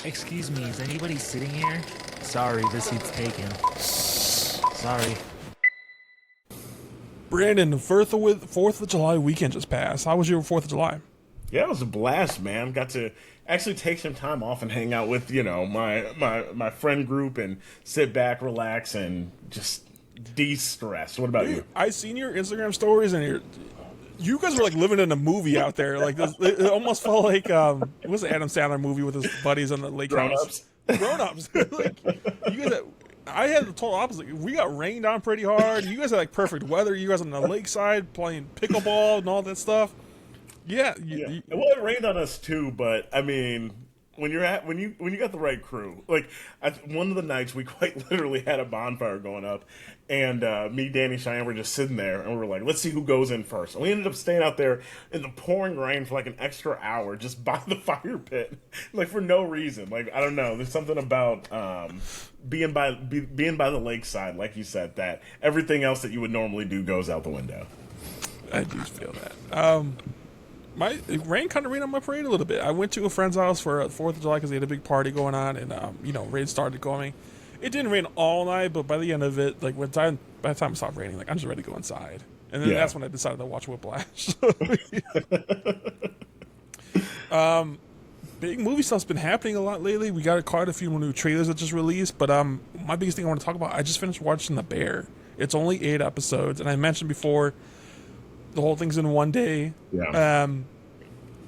Excuse me, is anybody sitting here? Sorry, this seat's taken. Sorry. Brandon, the 4th of July weekend just passed. How was your 4th of July? Yeah, it was a blast, man. Got to actually take some time off and hang out with, my friend group and sit back, relax, and just de-stress. What about you? I seen your Instagram stories and you guys were like living in a movie out there. Like this, it almost felt like it was an Adam Sandler movie with his buddies on the lake house. Grown-ups. Like you guys. I had the total opposite. We got rained on pretty hard. You guys had like perfect weather. You guys on the lakeside playing pickleball and all that stuff. Yeah. Well, it rained on us too, but I mean, when you got the right crew, like one of the nights we quite literally had a bonfire going up, and me, Danny, Cheyenne were just sitting there, and we were like, let's see who goes in first. And we ended up staying out there in the pouring rain for like an extra hour just by the fire pit, like for no reason. Like I don't know, there's something about being by the lakeside, like you said, that everything else that you would normally do goes out the window. I do feel that. It rain kind of rained on my parade a little bit. I went to a friend's house for 4th of July because they had a big party going on, and rain started going. It didn't rain all night, but by the end of it, like by the time it stopped raining, like I'm just ready to go inside. And then that's when I decided to watch Whiplash. Big movie stuff's been happening a lot lately. We got quite a few new trailers that just released, but my biggest thing I want to talk about, I just finished watching The Bear. It's only 8 episodes, and I mentioned before, the whole thing's in one day. Yeah.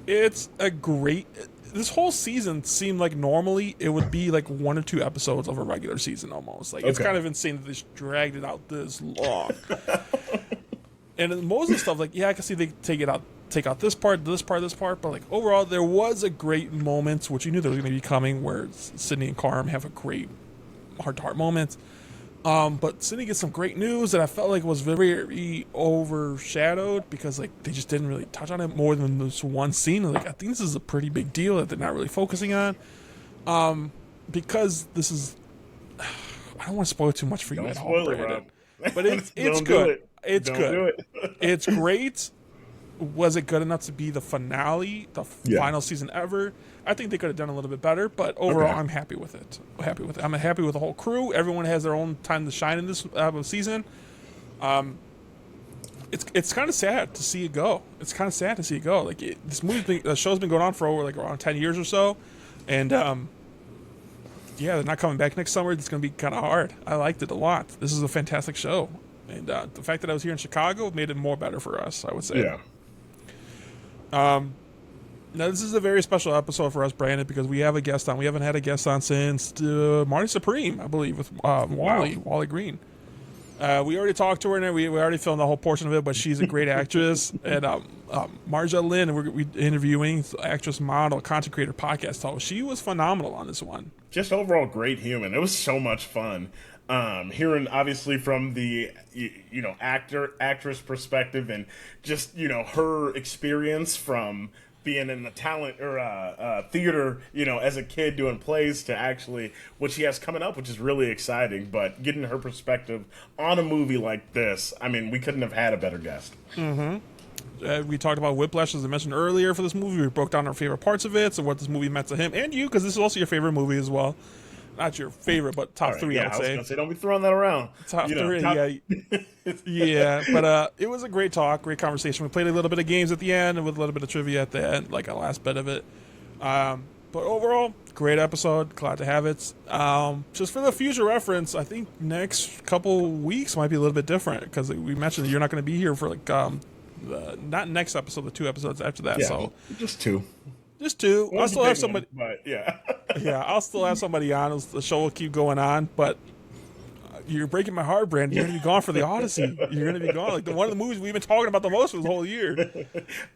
It's a great. This whole season seemed like normally it would be like 1 or 2 episodes of a regular season almost. Like it's kind of insane that they just dragged it out this long. And most of the stuff, like I can see they take out this part, but like overall there was a great moment, which you knew there was going to be coming, where Sydney and Carm have a great heart-to-heart moment. But Sydney gets some great news that I felt like was very, very overshadowed because like they just didn't really touch on it more than this one scene. Like I think this is a pretty big deal that they're not really focusing on. Because this is, I don't want to spoil too much for you at all, Brandon. But it's good. It's good. It's great. Was it good enough to be the finale, the final season ever? I think they could have done a little bit better, but overall, I'm happy with it. I'm happy with the whole crew. Everyone has their own time to shine in this season. It's kind of sad to see it go. Like the show's been going on for over like around 10 years or so, and they're not coming back next summer. It's going to be kind of hard. I liked it a lot. This is a fantastic show, and the fact that I was here in Chicago made it more better for us, I would say. Yeah. Now this is a very special episode for us, Brandon, because we have a guest on. We haven't had a guest on since Marty Supreme, I believe, with Wally Green. We already talked to her, and we already filmed the whole portion of it, but she's a great actress. And Marjha Lynn, we're interviewing actress, model, content creator, podcast host. She was phenomenal on this one. Just overall great human. It was so much fun. Hearing obviously from the actress perspective, and just her experience from being in the talent or theater, as a kid doing plays, to actually what she has coming up, which is really exciting. But getting her perspective on a movie like this, I mean, we couldn't have had a better guest. Mm-hmm. We talked about Whiplash, as I mentioned earlier, for this movie. We broke down our favorite parts of it, so what this movie meant to him and you, because this is also your favorite movie as well. Not your favorite, but top 3, I would say. I was gonna say, don't be throwing that around. Top 3, yeah. But it was a great talk, great conversation. We played a little bit of games at the end, and with a little bit of trivia at the end, like a last bit of it. But overall, great episode. Glad to have it. Just for the future reference, I think next couple weeks might be a little bit different, because we mentioned that you're not going to be here for like not next episode, the 2 episodes after that. Yeah, so just 2. Just 2. I'll still have somebody. But yeah. I'll still have somebody on. The show will keep going on, but you're breaking my heart, Brandon. You're going to be gone for the Odyssey. You're going to be gone. Like one of the movies we've been talking about the most for the whole year.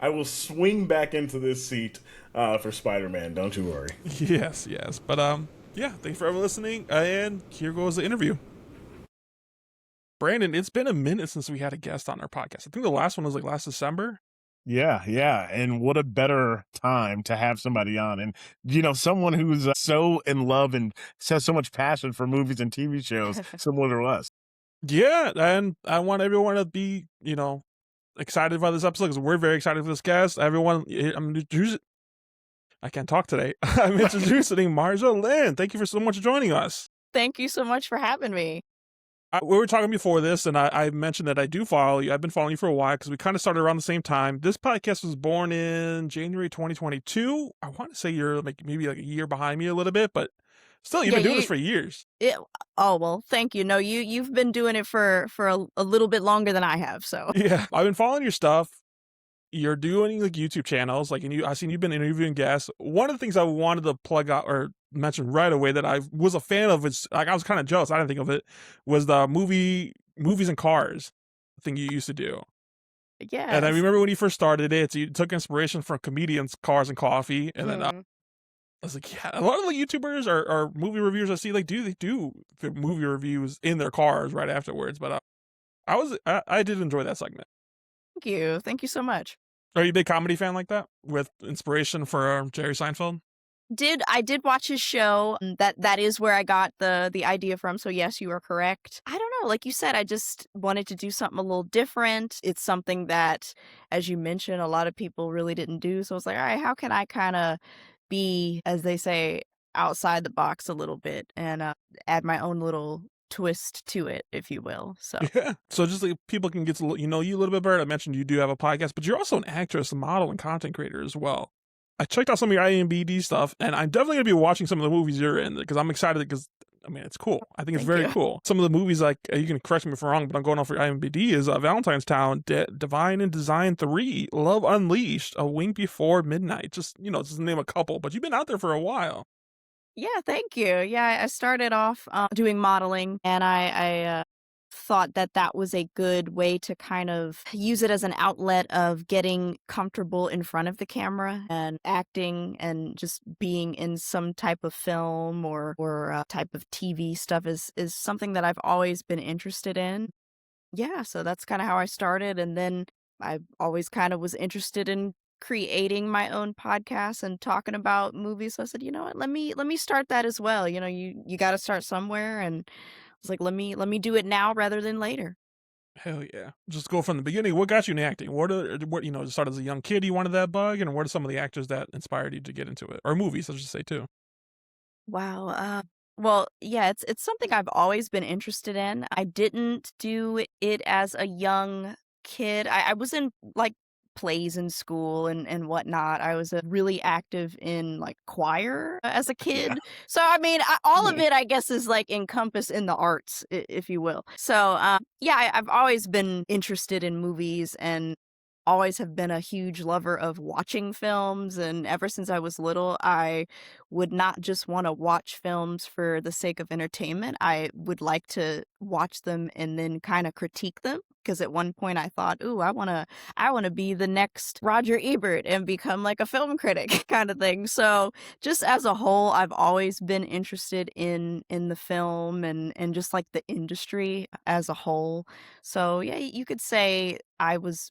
I will swing back into this seat for Spider-Man. Don't you worry. Yes. But thanks for listening. And here goes the interview. Brandon, it's been a minute since we had a guest on our podcast. I think the last one was like last December. Yeah. And what a better time to have somebody on. And, someone who's so in love and has so much passion for movies and TV shows, similar to us. Yeah. And I want everyone to be, excited about this episode, because we're very excited for this guest. Everyone, I'm I can't talk today. I'm introducing Marjha Lynn. Thank you for so much joining us. Thank you so much for having me. We were talking before this, and I mentioned that I do follow you. I've been following you for a while because we kind of started around the same time. This podcast was born in January 2022. I want to say you're maybe a year behind me a little bit, but still, you've been doing this for years. Oh, well, thank you. No, you've been doing it for a little bit longer than I have. So yeah, I've been following your stuff. You're doing YouTube channels, and I've seen you've been interviewing guests. One of the things I wanted to plug out or mention right away that I was a fan of, is I was kind of jealous, I didn't think of it, was the movies and cars thing you used to do. yeah. And I remember when you first started it, so you took inspiration from comedians, Cars and Coffee, and then I was like, yeah, a lot of the YouTubers or movie reviewers I see they do the movie reviews in their cars right afterwards. But I did enjoy that segment. Thank you so much. Are you a big comedy fan like that, with inspiration for Jerry Seinfeld? I did watch his show. That is where I got the idea from. So yes, you are correct. I don't know. Like you said, I just wanted to do something a little different. It's something that, as you mentioned, a lot of people really didn't do. So I was like, all right, how can I kind of be, as they say, outside the box a little bit and add my own little twist to it, if you will. So yeah. So just like people can get to you a little bit better. I mentioned you do have a podcast, but you're also an actress, a model, and content creator as well. I checked out some of your IMDb stuff, and I'm definitely going to be watching some of the movies you're in because I'm excited because, it's cool. I think it's very cool. Some of the movies, like, you can correct me if I'm wrong, but I'm going off your IMDb, is Valentine's Town, Divine and Design 3, Love Unleashed, A Wink Before Midnight. Just to name a couple, but you've been out there for a while. yeah, thank you. Yeah, I started off doing modeling, and I thought that was a good way to kind of use it as an outlet of getting comfortable in front of the camera and acting and just being in some type of film or type of TV stuff is something that I've always been interested in. Yeah, so that's kind of how I started, and then I always kind of was interested in creating my own podcast and talking about movies. So I said, you know what, let me start that as well. You got to start somewhere, and I was like, let me do it now rather than later. Hell yeah. Just go from the beginning. What got you in acting? What started as a young kid, you wanted that bug, and what are some of the actors that inspired you to get into it? Or movies, I should say, too. Wow. Well, yeah, it's something I've always been interested in. I didn't do it as a young kid. I was in like plays in school and whatnot. I was really active in like choir as a kid. Yeah. So all of it, I guess, is like encompassed in the arts, if you will. So yeah, I've always been interested in movies and always have been a huge lover of watching films. And ever since I was little, I would not just want to watch films for the sake of entertainment. I would like to watch them and then kind of critique them. Because at one point I thought, ooh, I wanna be the next Roger Ebert and become like a film critic kind of thing. So just as a whole, I've always been interested in the film and just like the industry as a whole. So yeah, you could say I was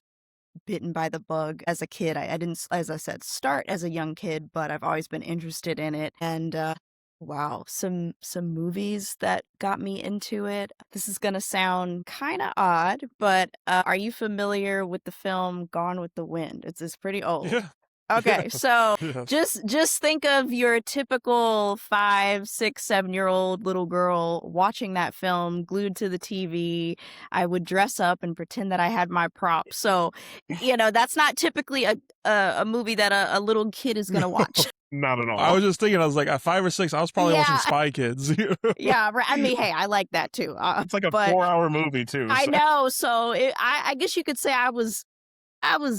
bitten by the bug as a kid. I didn't, as I said, start as a young kid, but I've always been interested in it. And wow, some movies that got me into it. This is gonna sound kind of odd, but are you familiar with the film Gone with the Wind? It's pretty old. Yeah. Okay, Yes. so Yes. just think of your typical 5, 6, 7-year-old little girl watching that film, glued to the TV. I would dress up and pretend that I had my props. So, that's not typically a movie that a little kid is gonna watch. Not at all. I was just thinking, I was like, at 5 or 6, I was probably watching Yeah. Spy Kids. Yeah, right. Hey, I like that too. It's like a but 4-hour movie too. I so- know. So I guess you could say I was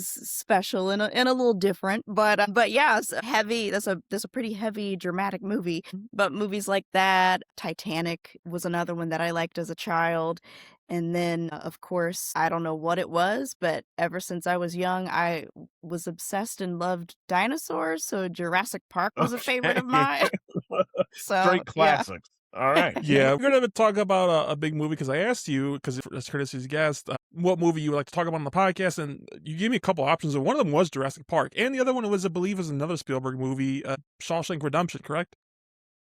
special and a little different, but yeah, it's heavy. That's a pretty heavy, dramatic movie. But movies like that, Titanic was another one that I liked as a child. And then, of course, I don't know what it was, but ever since I was young, I was obsessed and loved dinosaurs. So Jurassic Park was a favorite of mine. So Straight yeah. classics. All right. Yeah, we're going to talk about a big movie because I asked you, because as courtesy guest, what movie you would like to talk about on the podcast, and you gave me a couple options, and one of them was Jurassic Park, and the other one was, I believe, was another Spielberg movie, Shawshank Redemption, correct?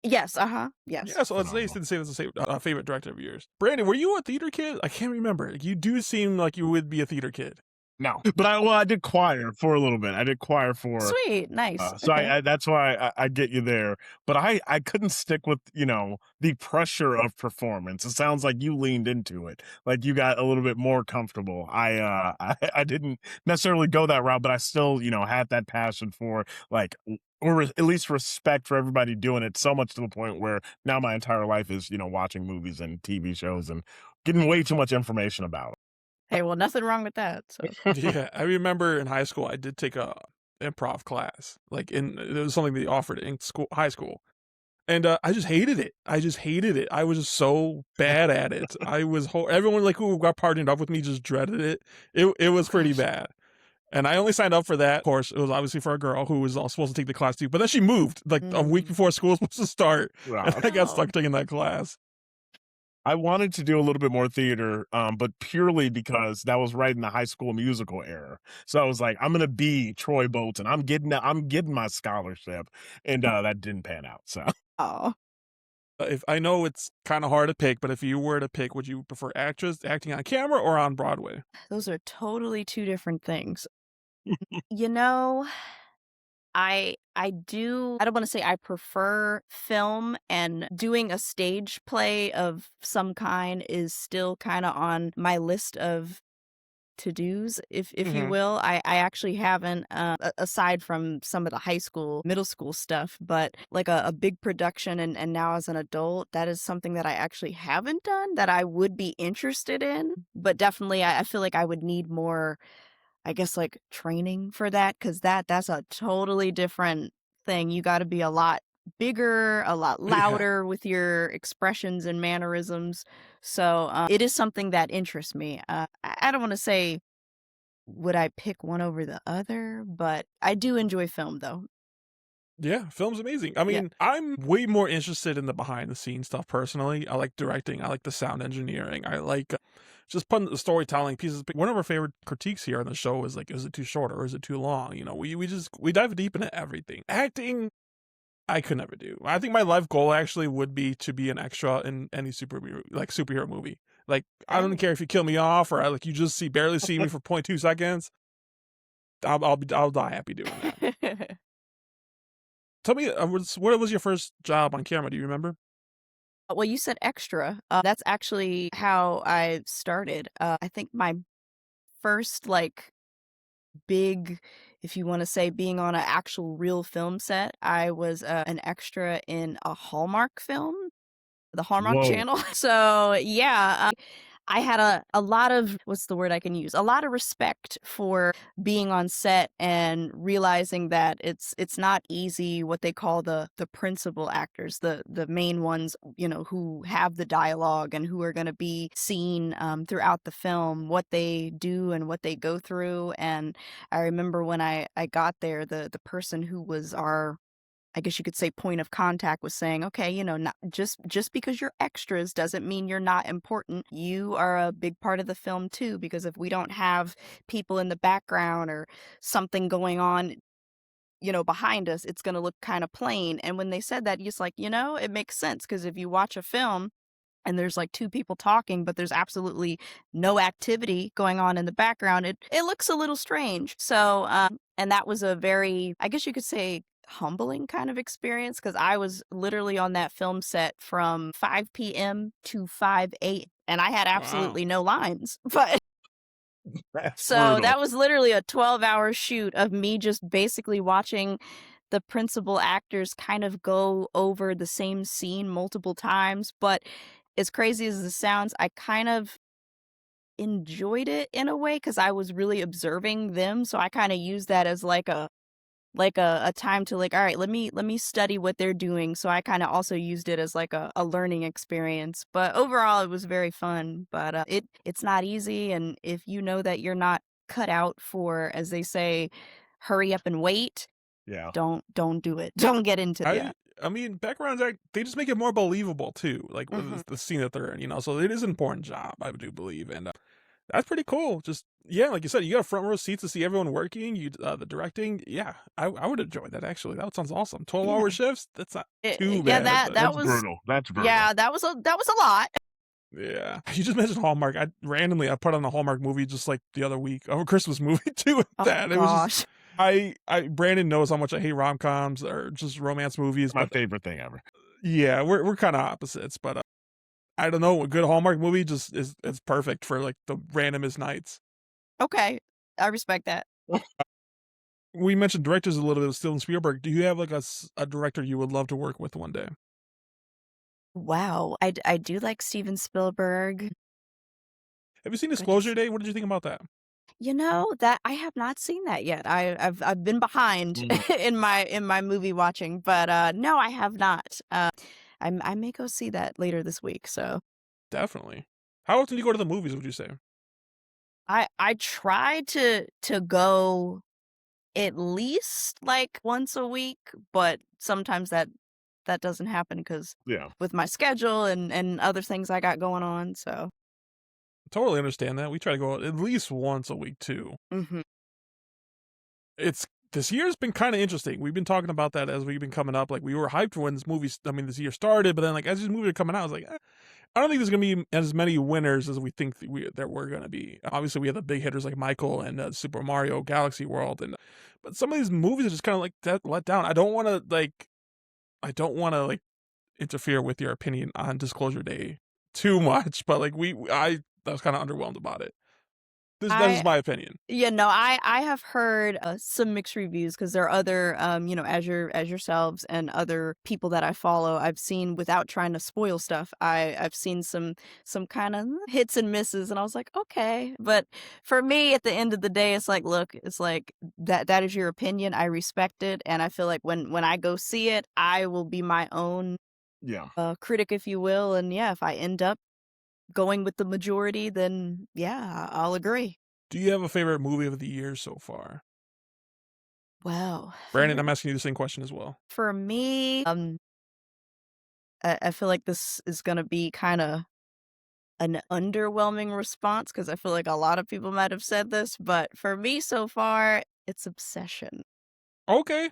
Yes. Yes. Yeah, so it's nice to say that's a favorite director of yours. Brandon, were you a theater kid? I can't remember. You do seem like you would be a theater kid. No, but I did choir for a little bit. I did choir for Sweet, nice. so Okay. I that's why I get you there. But I couldn't stick with, the pressure of performance. It sounds like you leaned into it. Like you got a little bit more comfortable. I didn't necessarily go that route, but I still, had that passion for like or at least respect for everybody doing it so much to the point where now my entire life is, watching movies and TV shows and getting way too much information about Hey, well, nothing wrong with that. So, Yeah, I remember in high school I did take a improv class. Like it was something they offered in school, high school. And I just hated it. I just hated it. I was just so bad at it. Everyone like who got partnered up with me just dreaded it. It was pretty gosh. bad. And I only signed up for that. Of course, it was obviously for a girl who was all supposed to take the class too. But then she moved like a week before school was supposed to start, it. and I got Oh. stuck taking that class. I wanted to do a little bit more theater, but purely because that was right in the High School Musical era. So I was like, I'm gonna be Troy Bolton. I'm getting my scholarship, and that didn't pan out. So Oh. If I know it's kind of hard to pick, but if you were to pick, would you prefer acting on camera or on Broadway? Those are totally two different things. You know, I don't want to say I prefer film, and doing a stage play of some kind is still kind of on my list of to-dos, if you Hmm. will. I actually haven't, aside from some of the high school, middle school stuff, but like a big production, and now as an adult, that is something that I actually haven't done that I would be interested in. But definitely, I feel like I would need more, I guess, like training for that, because that's a totally different thing. You got to be a lot bigger, a lot Yeah. louder with your expressions and mannerisms. So it is something that interests me. I don't want to say would I pick one over the other, but I do enjoy film though. Yeah, film's amazing. I Yeah. mean, I'm way more interested in the behind the scenes stuff personally. I like directing, I like the sound engineering, I like just putting the storytelling pieces. One of our favorite critiques here on the show is like, is it too short or is it too long? We dive deep into everything. Acting, I could never do. I think my life goal actually would be to be an extra in any superhero movie. Like, I don't Oh. care if you kill me off or like you just barely see me for 0.2 seconds. I'll die happy doing that. Tell me, what was your first job on camera? Do you remember? Well, you said extra. That's actually how I started. I think my first like big, if you want to say, being on an actual real film set, I was an extra in a Hallmark film, the Hallmark whoa, Channel. So yeah, I had a lot of, what's the word I can use? A lot of respect for being on set and realizing that it's not easy, what they call the principal actors, the main ones, who have the dialogue and who are going to be seen throughout the film, what they do and what they go through. And I remember when I got there, the person who was our, I guess you could say, point of contact, was saying, okay, not just because you're extras doesn't mean you're not important. You are a big part of the film too, because if we don't have people in the background or something going on, behind us, it's going to look kind of plain. And when they said that, just like, it makes sense, because if you watch a film and there's like two people talking, but there's absolutely no activity going on in the background, it looks a little strange. So, and that was a very, I guess you could say, humbling kind of experience, because I was literally on that film set from 5 p.m. to 5 a.m. and I had Wow. absolutely no lines. But that's so brutal. that was literally a 12-hour shoot of me just basically watching the principal actors kind of go over the same scene multiple times. But as crazy as it sounds, I kind of enjoyed it in a way, because I was really observing them. So I kind of used that as like a time to, like, all right, let me study what they're doing. So I kind of also used it as like a learning experience. But overall, it was very fun. But it's not easy, and if you know that you're not cut out for, as they say, hurry up and wait, Yeah. don't do it. Don't get into I I mean, backgrounds they just make it more believable too, like with Mhm. the scene that they're in. So it is an important job, I do believe, and that's pretty cool. Just yeah, like you said, you got a front row seat to see everyone working. The directing, yeah, I would enjoy that actually. That sounds awesome. 12-hour Yeah. shifts, that's not too Yeah, bad, that but that That's was brutal. That's brutal. yeah, that was a lot. Yeah. You just mentioned Hallmark. I put on a Hallmark movie just like the other week. Oh, a Christmas movie too with Oh that. It was just gosh. Brandon knows how much I hate rom-coms or just romance movies, My but favorite thing ever. yeah, we're kind of opposites, but I don't know, a good Hallmark movie just is it's perfect for like the randomest nights. Okay. I respect that. We mentioned directors a little bit of Steven Spielberg. Do you have like a director you would love to work with one day? Wow. I do like Steven Spielberg. Have you seen Disclosure Goodness. Day? What did you think about that? You know, that I have not seen that yet. I've been behind Mhm. in my movie watching, but no, I have not. I may go see that later this week. So Definitely. How often do you go to the movies, would you say? I try to go at least like once a week, but sometimes that doesn't happen because Yeah. with my schedule and other things I got going on. So Totally understand that. We try to go at least once a week too. hmm It's this year's been kind of interesting. We've been talking about that as we've been coming up. Like we were hyped when this year started, but then like as these movies are coming out, I was like, I don't think there's gonna be as many winners as we think that we're gonna be. Obviously, we have the big hitters like Michael and Super Mario Galaxy World, and but some of these movies are just kind of like that let down. I don't want to like interfere with your opinion on Disclosure Day too much, but like I was kind of underwhelmed about it. That's I just my opinion. Yeah, no, I have heard some mixed reviews because there are other as yourselves and other people that I follow. I've seen without trying to spoil stuff. I've seen some kind of hits and misses, and I was like, okay. But for me, at the end of the day, it's like, look, it's like that is your opinion. I respect it, and I feel like when I go see it, I will be my own Yeah. critic, if you will. And yeah, if I end up going with the majority, then yeah, I'll agree. Do you have a favorite movie of the year so far? Wow. Brandon, I'm asking you the same question as well. For me, I feel like this is gonna be kind of an underwhelming response because I feel like a lot of people might have said this, but for me so far, it's Obsession. Okay.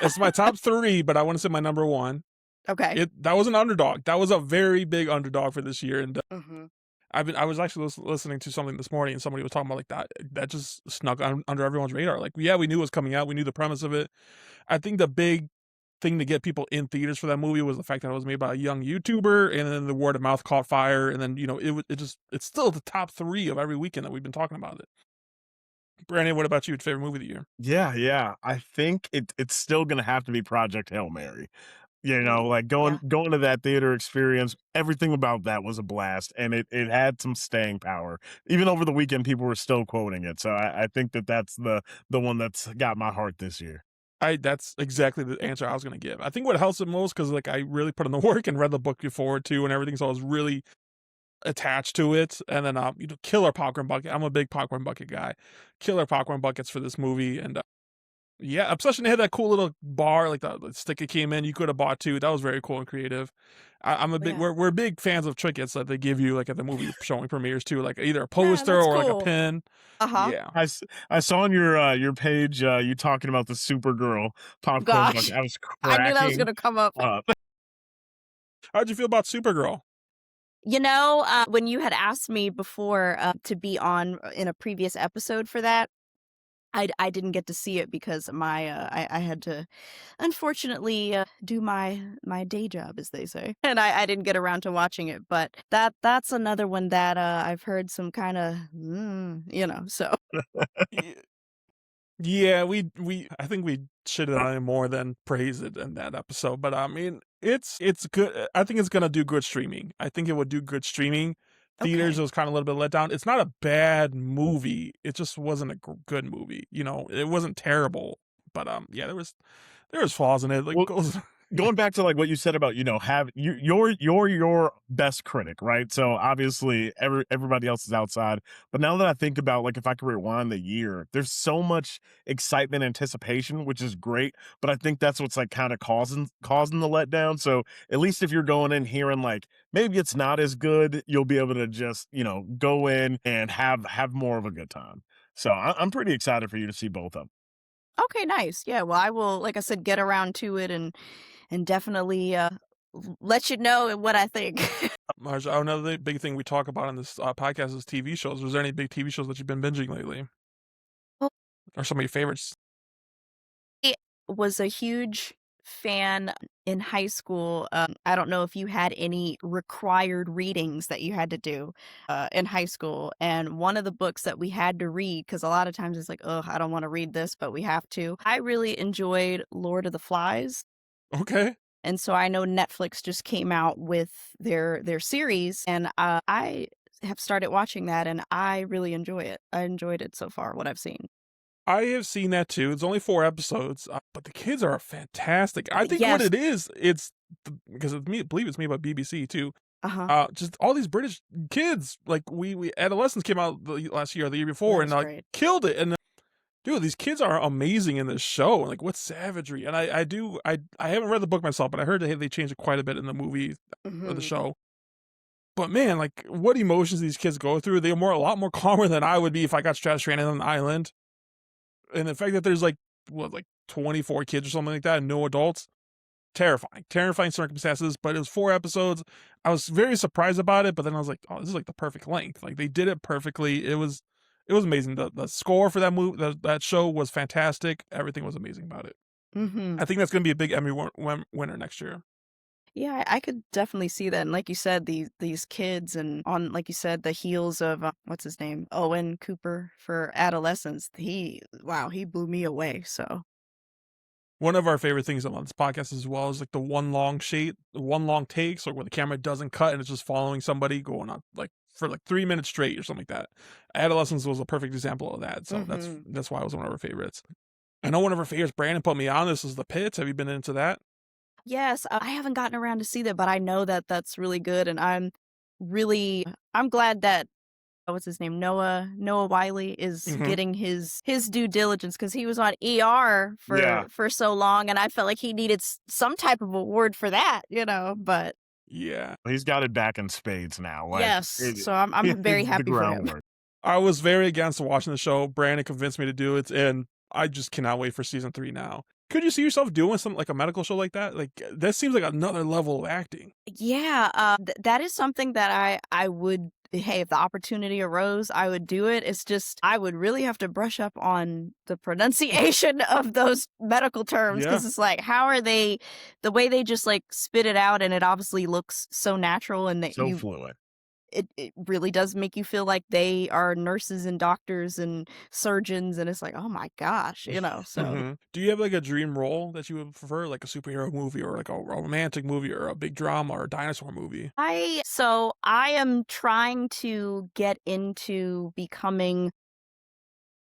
It's my top three, but I want to say my number one. Okay. That was an underdog. That was a very big underdog for this year, and hmm I was actually listening to something this morning, and somebody was talking about like that just snuck under everyone's radar. Like, yeah, we knew it was coming out, we knew the premise of it. I think the big thing to get people in theaters for that movie was the fact that it was made by a young YouTuber, and then the word of mouth caught fire, and then it's still the top three of every weekend that we've been talking about it. Brandon, what about you? Favorite movie of the year? Yeah. I think it's still gonna have to be Project Hail Mary. You know, Ooh, like yeah. going to that theater experience, everything about that was a blast, and it had some staying power. Even over the weekend, people were still quoting it. So I think that's the one that's got my heart this year. That's exactly the answer I was gonna give. I think what helps it most because like I really put in the work and read the book before too and everything, so I was really attached to it. And then killer popcorn bucket. I'm a big popcorn bucket guy. Killer popcorn buckets for this movie, and yeah, Obsession had that cool little bar, like the stick it came in. You could have bought too. That was very cool and creative. I'm a big. Yeah. We're big fans of trinkets that they give you like at the movie showing premieres too, like either a Yeah, poster that's or like a cool. pin. Uh-huh. Yeah. I saw on your page you talking about the Supergirl popcorn bucket. Gosh. I was I knew that was cracking gonna come up. up. How'd you feel about Supergirl? You know, when you had asked me before to be on in a previous episode for that, I didn't get to see it because I had to unfortunately do my day job, as they say, and I didn't get around to watching it. But that's another one that I've heard some kind of so Yeah, we I think we shitted on it more than praised it in that episode. But I mean, it's good. I think it's gonna do good streaming. I think it would do good streaming. Theaters okay. it was kind of a little bit let down. It's not a bad movie. It just wasn't a good movie. It wasn't terrible. But yeah, there was flaws in it. Like Well, goes. going back to like what you said about have you're your best critic, right? So obviously everybody else is outside, but now that I think about like if I could rewind the year, there's so much excitement, anticipation, which is great, but I think that's what's like kind of causing the letdown. So at least if you're going in hearing like maybe it's not as good, you'll be able to just go in and have more of a good time. So I'm pretty excited for you to see both of them. Okay, nice. Yeah, well, I will, like I said, get around to it and definitely let you know what I think. Marjha, another big thing we talk about on this podcast is TV shows. Was there any big TV shows that you've been binging lately? Or some of your favorites? I was a huge fan in high school. I don't know if you had any required readings that you had to do in high school. And one of the books that we had to read, because a lot of times it's like, oh, I don't want to read this, but we have to. I really enjoyed Lord of the Flies. Okay. And so I know Netflix just came out with their series, and I have started watching that, and I really enjoy it. I enjoyed it so far, what I've seen. I have seen that too. It's only 4 episodes, but the kids are fantastic. I think what Yes. it is, because I believe it's made by BBC too. Uh-huh. Just all these British kids, like we Adolescents came out last year or the year before, That and was great. killed it. And dude, these kids are amazing in this show. Like, what savagery! And I haven't read the book myself, but I heard they changed it quite a bit in the movie or the Mhm. show. But man, like, what emotions these kids go through. They're a lot more calmer than I would be if I got stranded on an island. And the fact that there's like 24 kids or something like that and no adults, terrifying circumstances. But it was 4 episodes. I was very surprised about it, but then I was like, oh, this is like the perfect length. Like, they did it perfectly. It was amazing. The score for that movie, that show was fantastic. Everything was amazing about it. Mhm. I think that's going to be a big Emmy winner next year. Yeah, I could definitely see that. And like you said, these kids, and on, like you said, the heels of what's his name, Owen Cooper for Adolescence. He blew me away. So One of our favorite things on this podcast as well is like the one long take, so where the camera doesn't cut and it's just following somebody going on like for like 3 minutes straight or something like that. Adolescence was a perfect example of that. So Mhm. that's why it was one of our favorites. I know one of our favorites, Brandon put me on this, is The Pits. Have you been into that? Yes, I haven't gotten around to see that, but I know that that's really good, and I'm glad that what's his name, Noah Wiley is Mhm. getting his due diligence, because he was on ER for so long, and I felt like he needed some type of award for that, But Yeah. He's got it back in spades now. Like, yes, so I'm very the happy for him. groundwork. I was very against watching the show. Brandon convinced me to do it, and I just cannot wait for season 3 now. Could you see yourself doing something like a medical show like that? Like, that seems like another level of acting. Yeah, that is something that I would. Hey, if the opportunity arose, I would do it. It's just I would really have to brush up on the pronunciation of those medical terms, Yeah. because it's like, how are they? The way they just like spit it out, and it obviously looks so natural, and that So fluid. it really does make you feel like they are nurses and doctors and surgeons, and it's like, oh my gosh, So Mhm. Do you have like a dream role that you would prefer, like a superhero movie or like a romantic movie or a big drama or a dinosaur movie? I am trying to get into becoming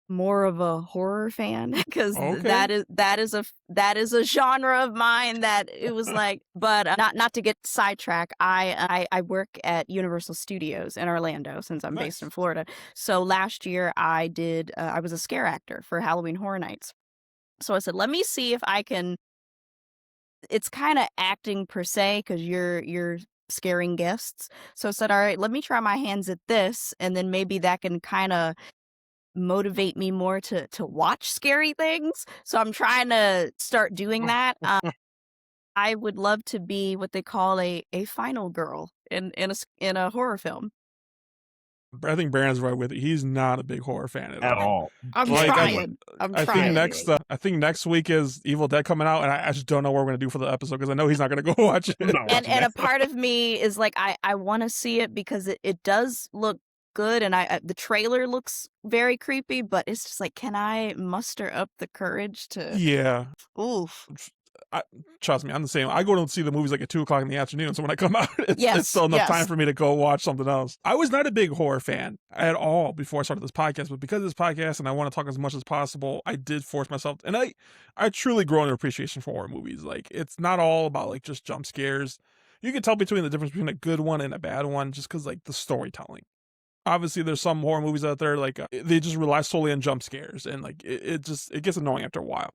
more of a horror fan, because Okay. that is a genre of mine that it was like. But not to get sidetracked, I work at Universal Studios in Orlando, since I'm based in Nice. Florida. So last year I was a scare actor for Halloween Horror Nights. So I said, let me see if I can. It's kind of acting per se, because you're scaring guests. So I said, all right, let me try my hands at this, and then maybe that can kind of motivate me more to watch scary things. So I'm trying to start doing that. I would love to be what they call a final girl in a horror film. I think Brandon's right with it. He's not a big horror fan at At all. all. I'm Like, trying. I'm I trying. think next week is Evil Dead coming out, and I just don't know what we're gonna do for the episode because I know he's not gonna go watch it. I'm not watching And a that. part of me is like, I want to see it because it does look good, and the trailer looks very creepy, but it's just like, can I muster up the courage to? Yeah. Oof. Trust me, I'm the same. I go to see the movies like at 2:00 in the afternoon, so when I come out, it's Yes, still enough yes. time for me to go watch something else. I was not a big horror fan at all before I started this podcast, but because of this podcast and I want to talk as much as possible, I did force myself, and I truly grow an appreciation for horror movies. Like, it's not all about like just jump scares. You can tell between the difference between a good one and a bad one just because like the storytelling. Obviously, there's some horror movies out there like they just rely solely on jump scares, and like it gets annoying after a while.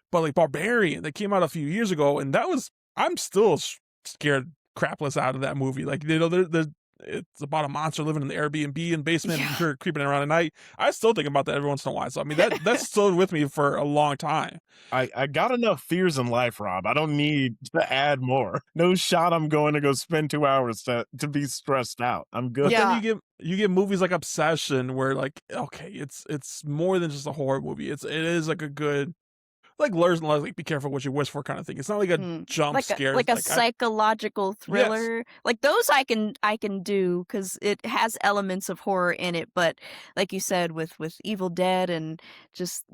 But like Barbarian, that came out a few years ago, and I'm still scared crapless out of that movie. Like, it's about a monster living in the Airbnb in basement Yeah. and you're creeping around at night. I still think about that every once in a while. So I mean that's still with me for a long time. I got enough fears in life, Rob. I don't need to add more. No shot I'm going to go spend 2 hours to be stressed out. I'm good. But Yeah. then you get movies like Obsession where like, okay, it's more than just a horror movie. It is like a good, like learn, like be careful what you wish for kind of thing. It's not like a jump like scare. like a psychological thriller. Like those I can do because it has elements of horror in it. But like you said, with Evil Dead and just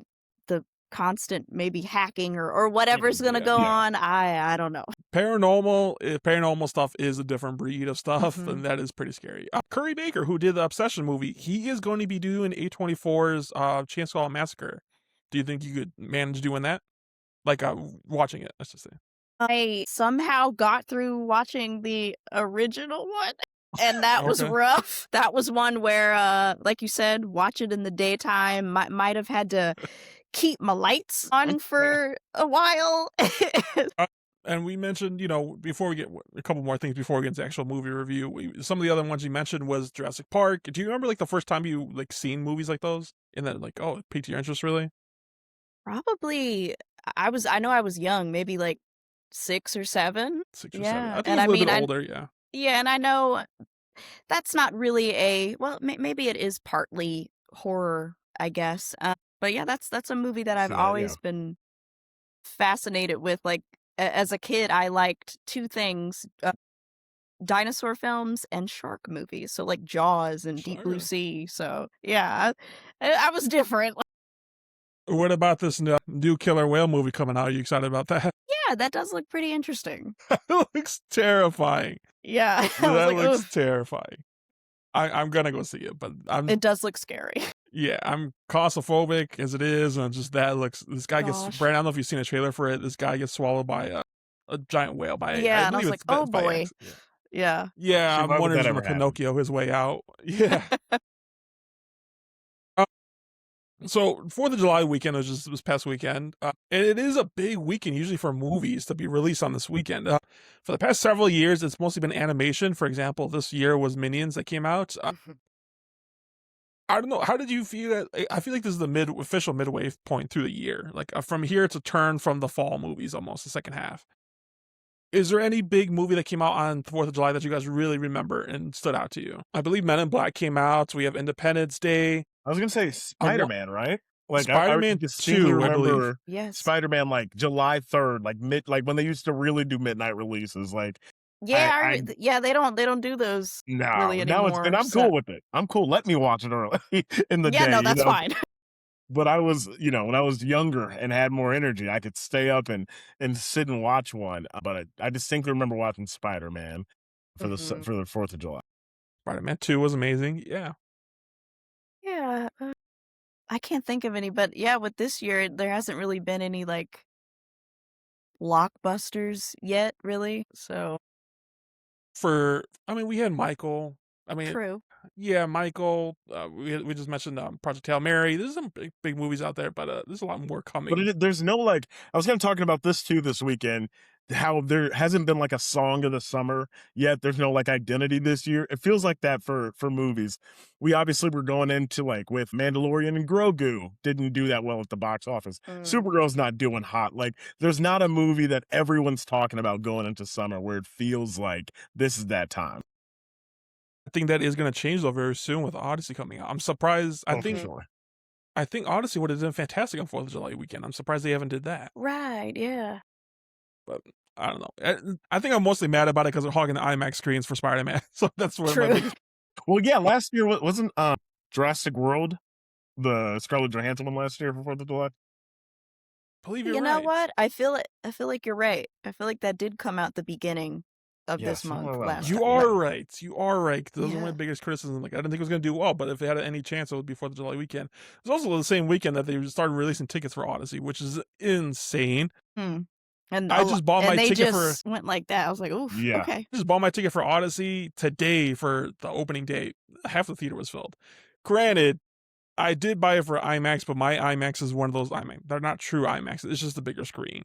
the constant maybe hacking or whatever's gonna go on, I don't know. Paranormal stuff is a different breed of stuff, Mhm. and that is pretty scary. Curry Baker, who did the Obsession movie, he is going to be doing A24's Chance to Call a Massacre. Do you think you could manage doing that? Like watching it, let's just say. I somehow got through watching the original one, and that was Okay. rough. That was one where, like you said, watch it in the daytime. Might have had to keep my lights on for a while. And we mentioned, before we get a couple more things before we get into actual movie review, some of the other ones you mentioned was Jurassic Park. Do you remember like the first time you like seen movies like those? And then like, oh, it piqued your interest really? Probably, I know I was young, maybe like 6 or 7. 6 or 7. Yeah, I think and it's I a little mean, bit older, yeah. yeah, and I know that's not really maybe it is partly horror, I guess. But yeah, that's a movie that I've So, always been fascinated with. Like as a kid, I liked 2 things: dinosaur films and shark movies. So like Jaws and Deep Blue Sure. Sea. So yeah, I was different. What about this new killer whale movie coming out? Are you excited about that? Yeah, that does look pretty interesting. It looks terrifying. Yeah, I was That like, looks "Oof." terrifying. I'm gonna go see it, but It does look scary. I'm claustrophobic as it is, and just this guy gets, Gosh. Brad, I don't know if you've seen a trailer for it. This guy gets swallowed by a giant whale by Yeah, I and I was believe like, it's "Oh by boy." accident. Yeah. Yeah, Shit, I'm why would wondering that if ever gonna happen? Pinocchio his way out. Yeah. Uh, So 4th of July weekend was just this past weekend, and it is a big weekend usually for movies to be released on this weekend. For the past several years, it's mostly been animation. For example, this year was Minions that came out. I don't know. How did you feel that? I feel like this is the official midway point through the year. Like from here, it's a turn from the fall movies, almost the second half. Is there any big movie that came out on 4th of July that you guys really remember and stood out to you? I believe Men in Black came out. We have Independence Day. I was gonna say Spider-Man, right? Like Spider-Man I distinctly 2, I believe. remember Yes. Spider-Man like July 3rd, like when they used to really do midnight releases. Like Yeah, yeah, they don't do those no, really now it's anymore. and I'm so- cool with it. I'm cool. Let me watch it early in the Yeah, day. no, that's fine. But I was, when I was younger and had more energy, I could stay up and sit and watch one. But I distinctly remember watching Spider-Man for the Mhm. for the 4th of July. Spider-Man 2 was amazing. Yeah. Yeah, I can't think of any, but yeah, with this year, there hasn't really been any like blockbusters yet, really. So We had Michael. true. Yeah, Michael. We just mentioned Project Hail Mary. There's some big movies out there, but there's a lot more coming. But there's no I was kind of talking about this too this weekend. How there hasn't been like a song of the summer yet. There's no identity this year. It feels like that for movies. We obviously were going into with Mandalorian and Grogu didn't do that well at the box office. Supergirl's not doing hot. There's not a movie that everyone's talking about going into summer where it feels like this is that time. I think that is going to change though very soon with Odyssey coming out. I'm surprised. For sure. I think Odyssey would have done fantastic on 4th of July weekend. I'm surprised they haven't did that. Right, yeah. But I don't know. I think I'm mostly mad about it because they're hogging the IMAX screens for Spider-Man. So that's what True. my biggest. Well, yeah, last year wasn't Jurassic World the Scarlett Johansson one last year for 4th of July? Believe you're You right. know what? I feel like you're right. I feel like that did come out the beginning of Yeah, this month somewhere around last there. You time. are right. You are right. Those are my Yeah. biggest criticism. I didn't think it was going to do well, but if they had any chance, it would be 4th of July weekend. It was also the same weekend that they started releasing tickets for Odyssey, which is insane. And I just bought my they ticket just went like that. I was like, oof, Yeah. okay. I just bought my ticket for Odyssey today for the opening day. Half the theater was filled. Granted, I did buy it for IMAX, but my IMAX is one of those IMAX. They're not true IMAX. It's just a bigger screen.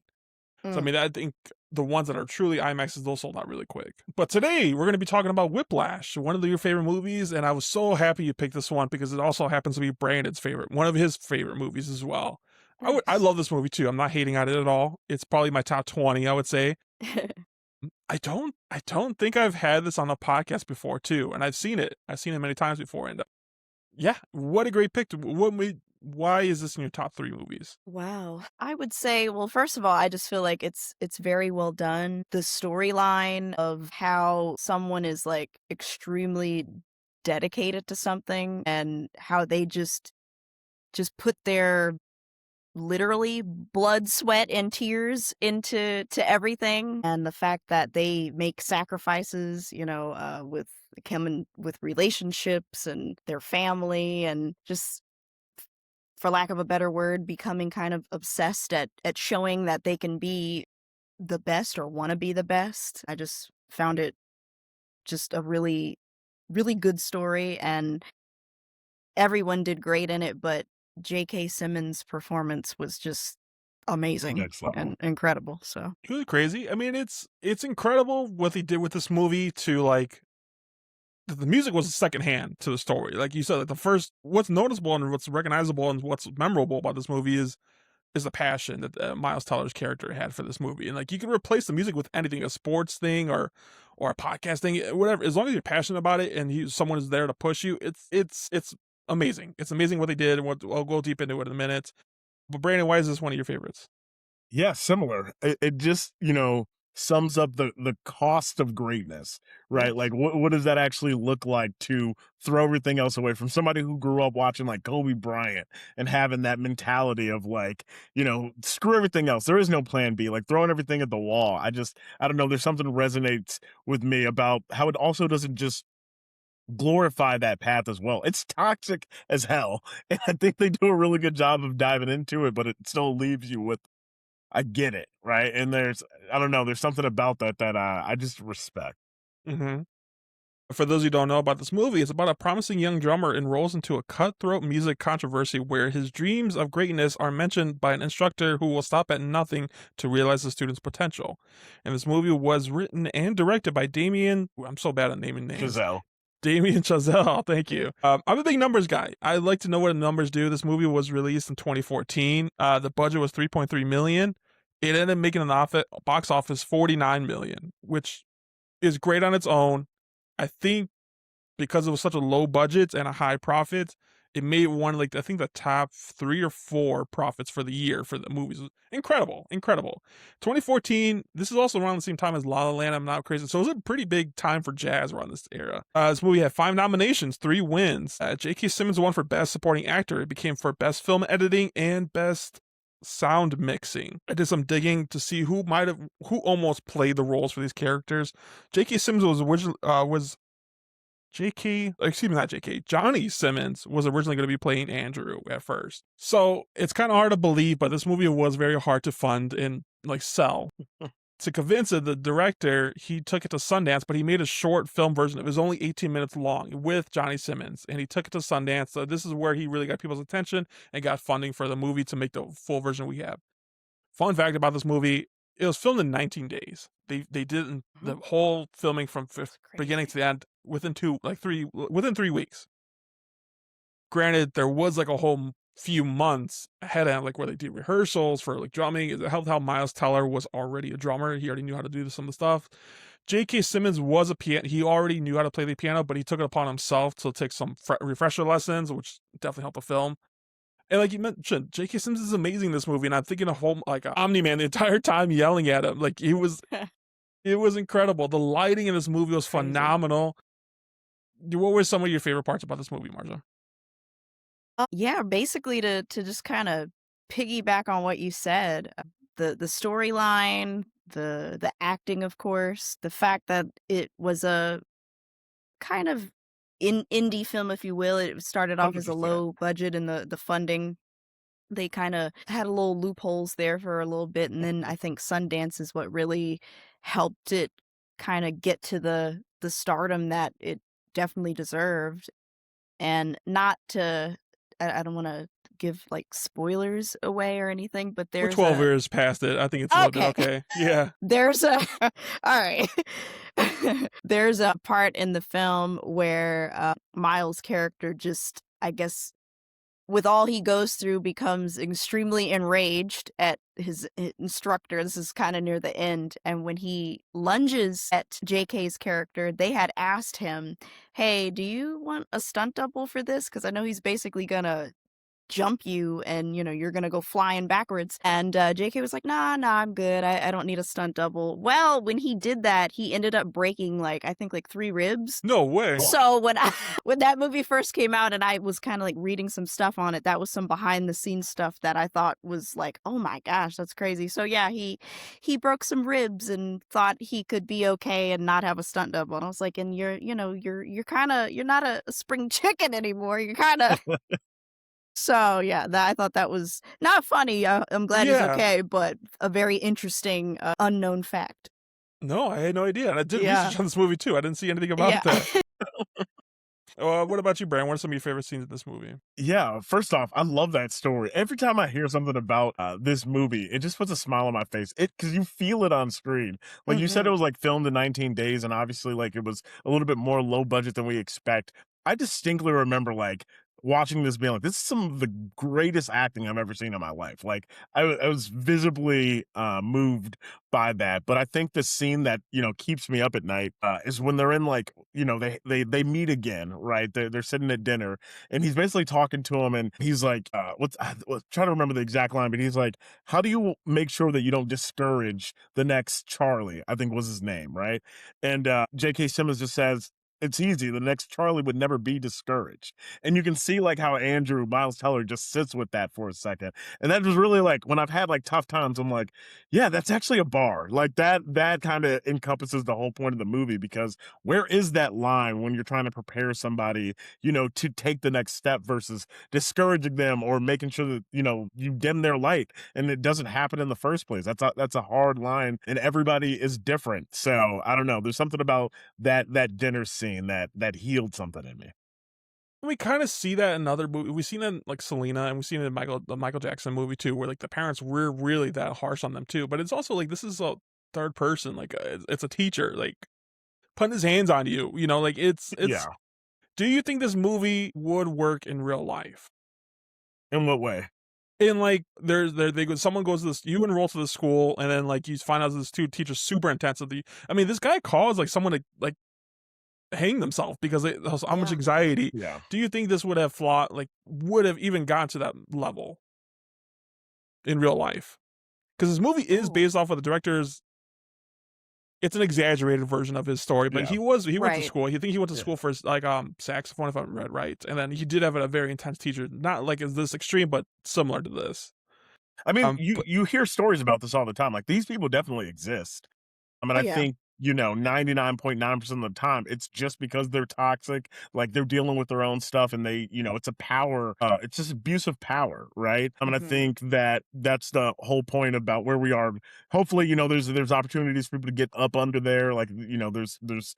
So I Mm. mean, I think the ones that are truly IMAXs, those sold out really quick. But today we're going to be talking about Whiplash, one of your favorite movies, and I was so happy you picked this one because it also happens to be Brandon's favorite, one of his favorite movies as well. I Nice. love this movie too. I'm not hating on it at all. It's probably my top 20, I would say. I don't think I've had this on a podcast before too, and I've seen it. I've seen it many times before, and yeah, what a great pick. Why is this in your top 3 movies? Wow. I would say, well, first of all, I just feel like it's very well done. The storyline of how someone is like extremely dedicated to something and how they just put their literally blood, sweat, and tears into everything, and the fact that they make sacrifices, with coming with relationships and their family, and just, for lack of a better word, becoming kind of obsessed at showing that they can be the best or want to be the best. I just found it just a really, really good story, and everyone did great in it, but J.K. Simmons' performance was just amazing Next level. and incredible. So It was crazy. I mean, it's incredible what he did with this movie to like the music was a second hand to the story. Like you said, like the first what's noticeable and what's recognizable and what's memorable about this movie is the passion that Miles Teller's character had for this movie. And like you can replace the music with anything, a sports thing or a podcast thing, whatever. As long as you're passionate about it and someone is there to push you, it's amazing. It's amazing what they did, and what I'll go deep into it in a minute. But Brandon, why is this one of your favorites? Yeah, similar. It just, sums up the cost of greatness, right? Like, what does that actually look like to throw everything else away from somebody who grew up watching like Kobe Bryant and having that mentality of like, screw everything else. There is no plan B, like throwing everything at the wall. I don't know. There's something resonates with me about how it also doesn't just glorify that path as well. It's toxic as hell. And I think they do a really good job of diving into it, but it still leaves you with, I get it, right? And I don't know, there's something about that I just respect. Mm-hmm. For those who don't know about this movie, it's about a promising young drummer enrolls into a cutthroat music controversy where his dreams of greatness are mentioned by an instructor who will stop at nothing to realize the student's potential. And this movie was written and directed by I'm so bad at naming names. Giselle. Damien Chazelle, thank you. I'm a big numbers guy. I like to know what the numbers do. This movie was released in 2014. The budget was 3.3 million. It ended up making an box office 49 million, which is great on its own. I think because it was such a low budget and a high profit, it made one like I think the top 3 or 4 profits for the year for the movies. Incredible. 2014. This is also around the same time as La La Land. I'm not crazy, so it was a pretty big time for jazz around this era. This movie had 5 nominations, 3 wins. J.K. Simmons won for Best Supporting Actor. It became for Best Film Editing and Best Sound Mixing. I did some digging to see who almost played the roles for these characters. J.K. Simmons Johnny Simmons was originally going to be playing Andrew at first. So it's kind of hard to believe, but this movie was very hard to fund and like sell. To convince the director, he took it to Sundance, but he made a short film version. It was only 18 minutes long with Johnny Simmons, and he took it to Sundance. So this is where he really got people's attention and got funding for the movie to make the full version we have. Fun fact about this movie, it was filmed in 19 days. They did the whole filming from beginning to the end within 3 weeks. Granted, there was like a whole few months ahead of like where they did rehearsals for like drumming. It helped how Miles Teller was already a drummer. He already knew how to do some of the stuff. J.K. Simmons was a piano. He already knew how to play the piano, but he took it upon himself to take some refresher lessons, which definitely helped the film. And like you mentioned, J.K. Simmons is amazing in this movie, and I'm thinking of like Omni-Man the entire time yelling at him. Like it was incredible. The lighting in this movie was phenomenal. What were some of your favorite parts about this movie, Marjha? Yeah, basically to just kind of piggyback on what you said, the storyline, the acting, of course, the fact that it was a kind of indie film, if you will. It started off as a 100%. low budget, and the funding, they kind of had a little loopholes there for a little bit, and then I think Sundance is what really helped it kind of get to the stardom that it definitely deserved. And not to, I don't want to give like spoilers away or anything, but We're there's 12 a years past it. I think it's a little bit okay. Yeah. there's a all right. There's a part in the film where Miles' character just, I guess, with all he goes through, becomes extremely enraged at his instructor. This is kind of near the end. And when he lunges at JK's character, they had asked him, hey, do you want a stunt double for this? Because I know he's basically going to jump you and you're gonna go flying backwards. And JK was like, nah, I'm good. I don't need a stunt double. Well, when he did that, he ended up breaking like, I think, like 3 ribs. No way. So when that movie first came out and I was kind of like reading some stuff on it, that was some behind the scenes stuff that I thought was like, oh my gosh, that's crazy. So yeah, he broke some ribs and thought he could be okay and not have a stunt double. And I was like, and you're not a spring chicken anymore. You're kind of So yeah, I thought that was not funny. I'm glad he's Yeah. okay, but a very interesting unknown fact. No, I had no idea. And I did Yeah. research on this movie too. I didn't see anything about Yeah. that. What about you, Brian? What are some of your favorite scenes in this movie? Yeah, first off, I love that story. Every time I hear something about this movie, it just puts a smile on my face. Because you feel it on screen. Like you said, it was like filmed in 19 days, and obviously, like it was a little bit more low budget than we expect. I distinctly remember like watching this being like, this is some of the greatest acting I've ever seen in my life. Like I was visibly moved by that. But I think the scene that keeps me up at night is when they're in like they meet again, right? They're sitting at dinner, and he's basically talking to him, and he's like, trying to remember the exact line, but he's like, how do you make sure that you don't discourage the next Charlie? I think was his name, right? And J.K. Simmons just says, it's easy. The next Charlie would never be discouraged. And you can see like how Andrew, Miles Teller, just sits with that for a second. And that was really like when I've had like tough times, I'm like, yeah, that's actually a bar. Like that kind of encompasses the whole point of the movie, because where is that line when you're trying to prepare somebody, to take the next step versus discouraging them or making sure that, you dim their light and it doesn't happen in the first place. That's a hard line, and everybody is different. So I don't know. There's something about that dinner scene that healed something in me. We kind of see that in other movies. We've seen it in like Selena, and we've seen it in the Michael Jackson movie too, where like the parents were really that harsh on them too. But it's also like, this is a third person, like it's a teacher, like putting his hands on you. Like it's. Yeah. Do you think this movie would work in real life? In what way? In like someone goes to this, you enroll to the school, and then like you find out this two teachers super intensively. I mean, this guy calls like someone to like hang themselves because how much anxiety. Yeah. Do you think this would have would have even gotten to that level in real life? Because this movie is based off of the director's. It's an exaggerated version of his story, but he went to school. I think he went to school for like saxophone, if I read right, and then he did have a very intense teacher, not like as this extreme, but similar to this. I mean, you hear stories about this all the time. Like these people definitely exist. I mean, I think 99.9% of the time, it's just because they're toxic. Like they're dealing with their own stuff, and they, it's a power. It's just abuse of power, right? I mean, I think that's the whole point about where we are. Hopefully, there's opportunities for people to get up under there. Like, there's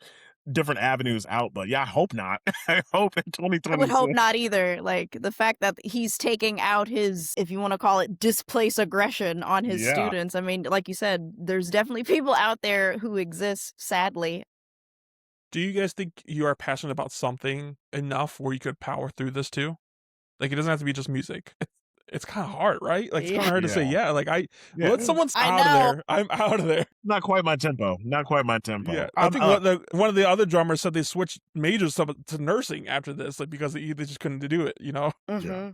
different avenues out, but yeah, I hope not. I hope in 2020. I would hope not either. Like the fact that he's taking out his, if you want to call it, displace aggression on his students. I mean, like you said, there's definitely people out there who exist, sadly. Do you guys think you are passionate about something enough where you could power through this too? Like it doesn't have to be just music. It's kind of hard, right? Like it's kind of hard to say. Yeah, like let someone's out of there. I'm out of there. Not quite my tempo. Yeah, I think one of the other drummers said they switched majors to nursing after this, like because they just couldn't do it. Mm-hmm.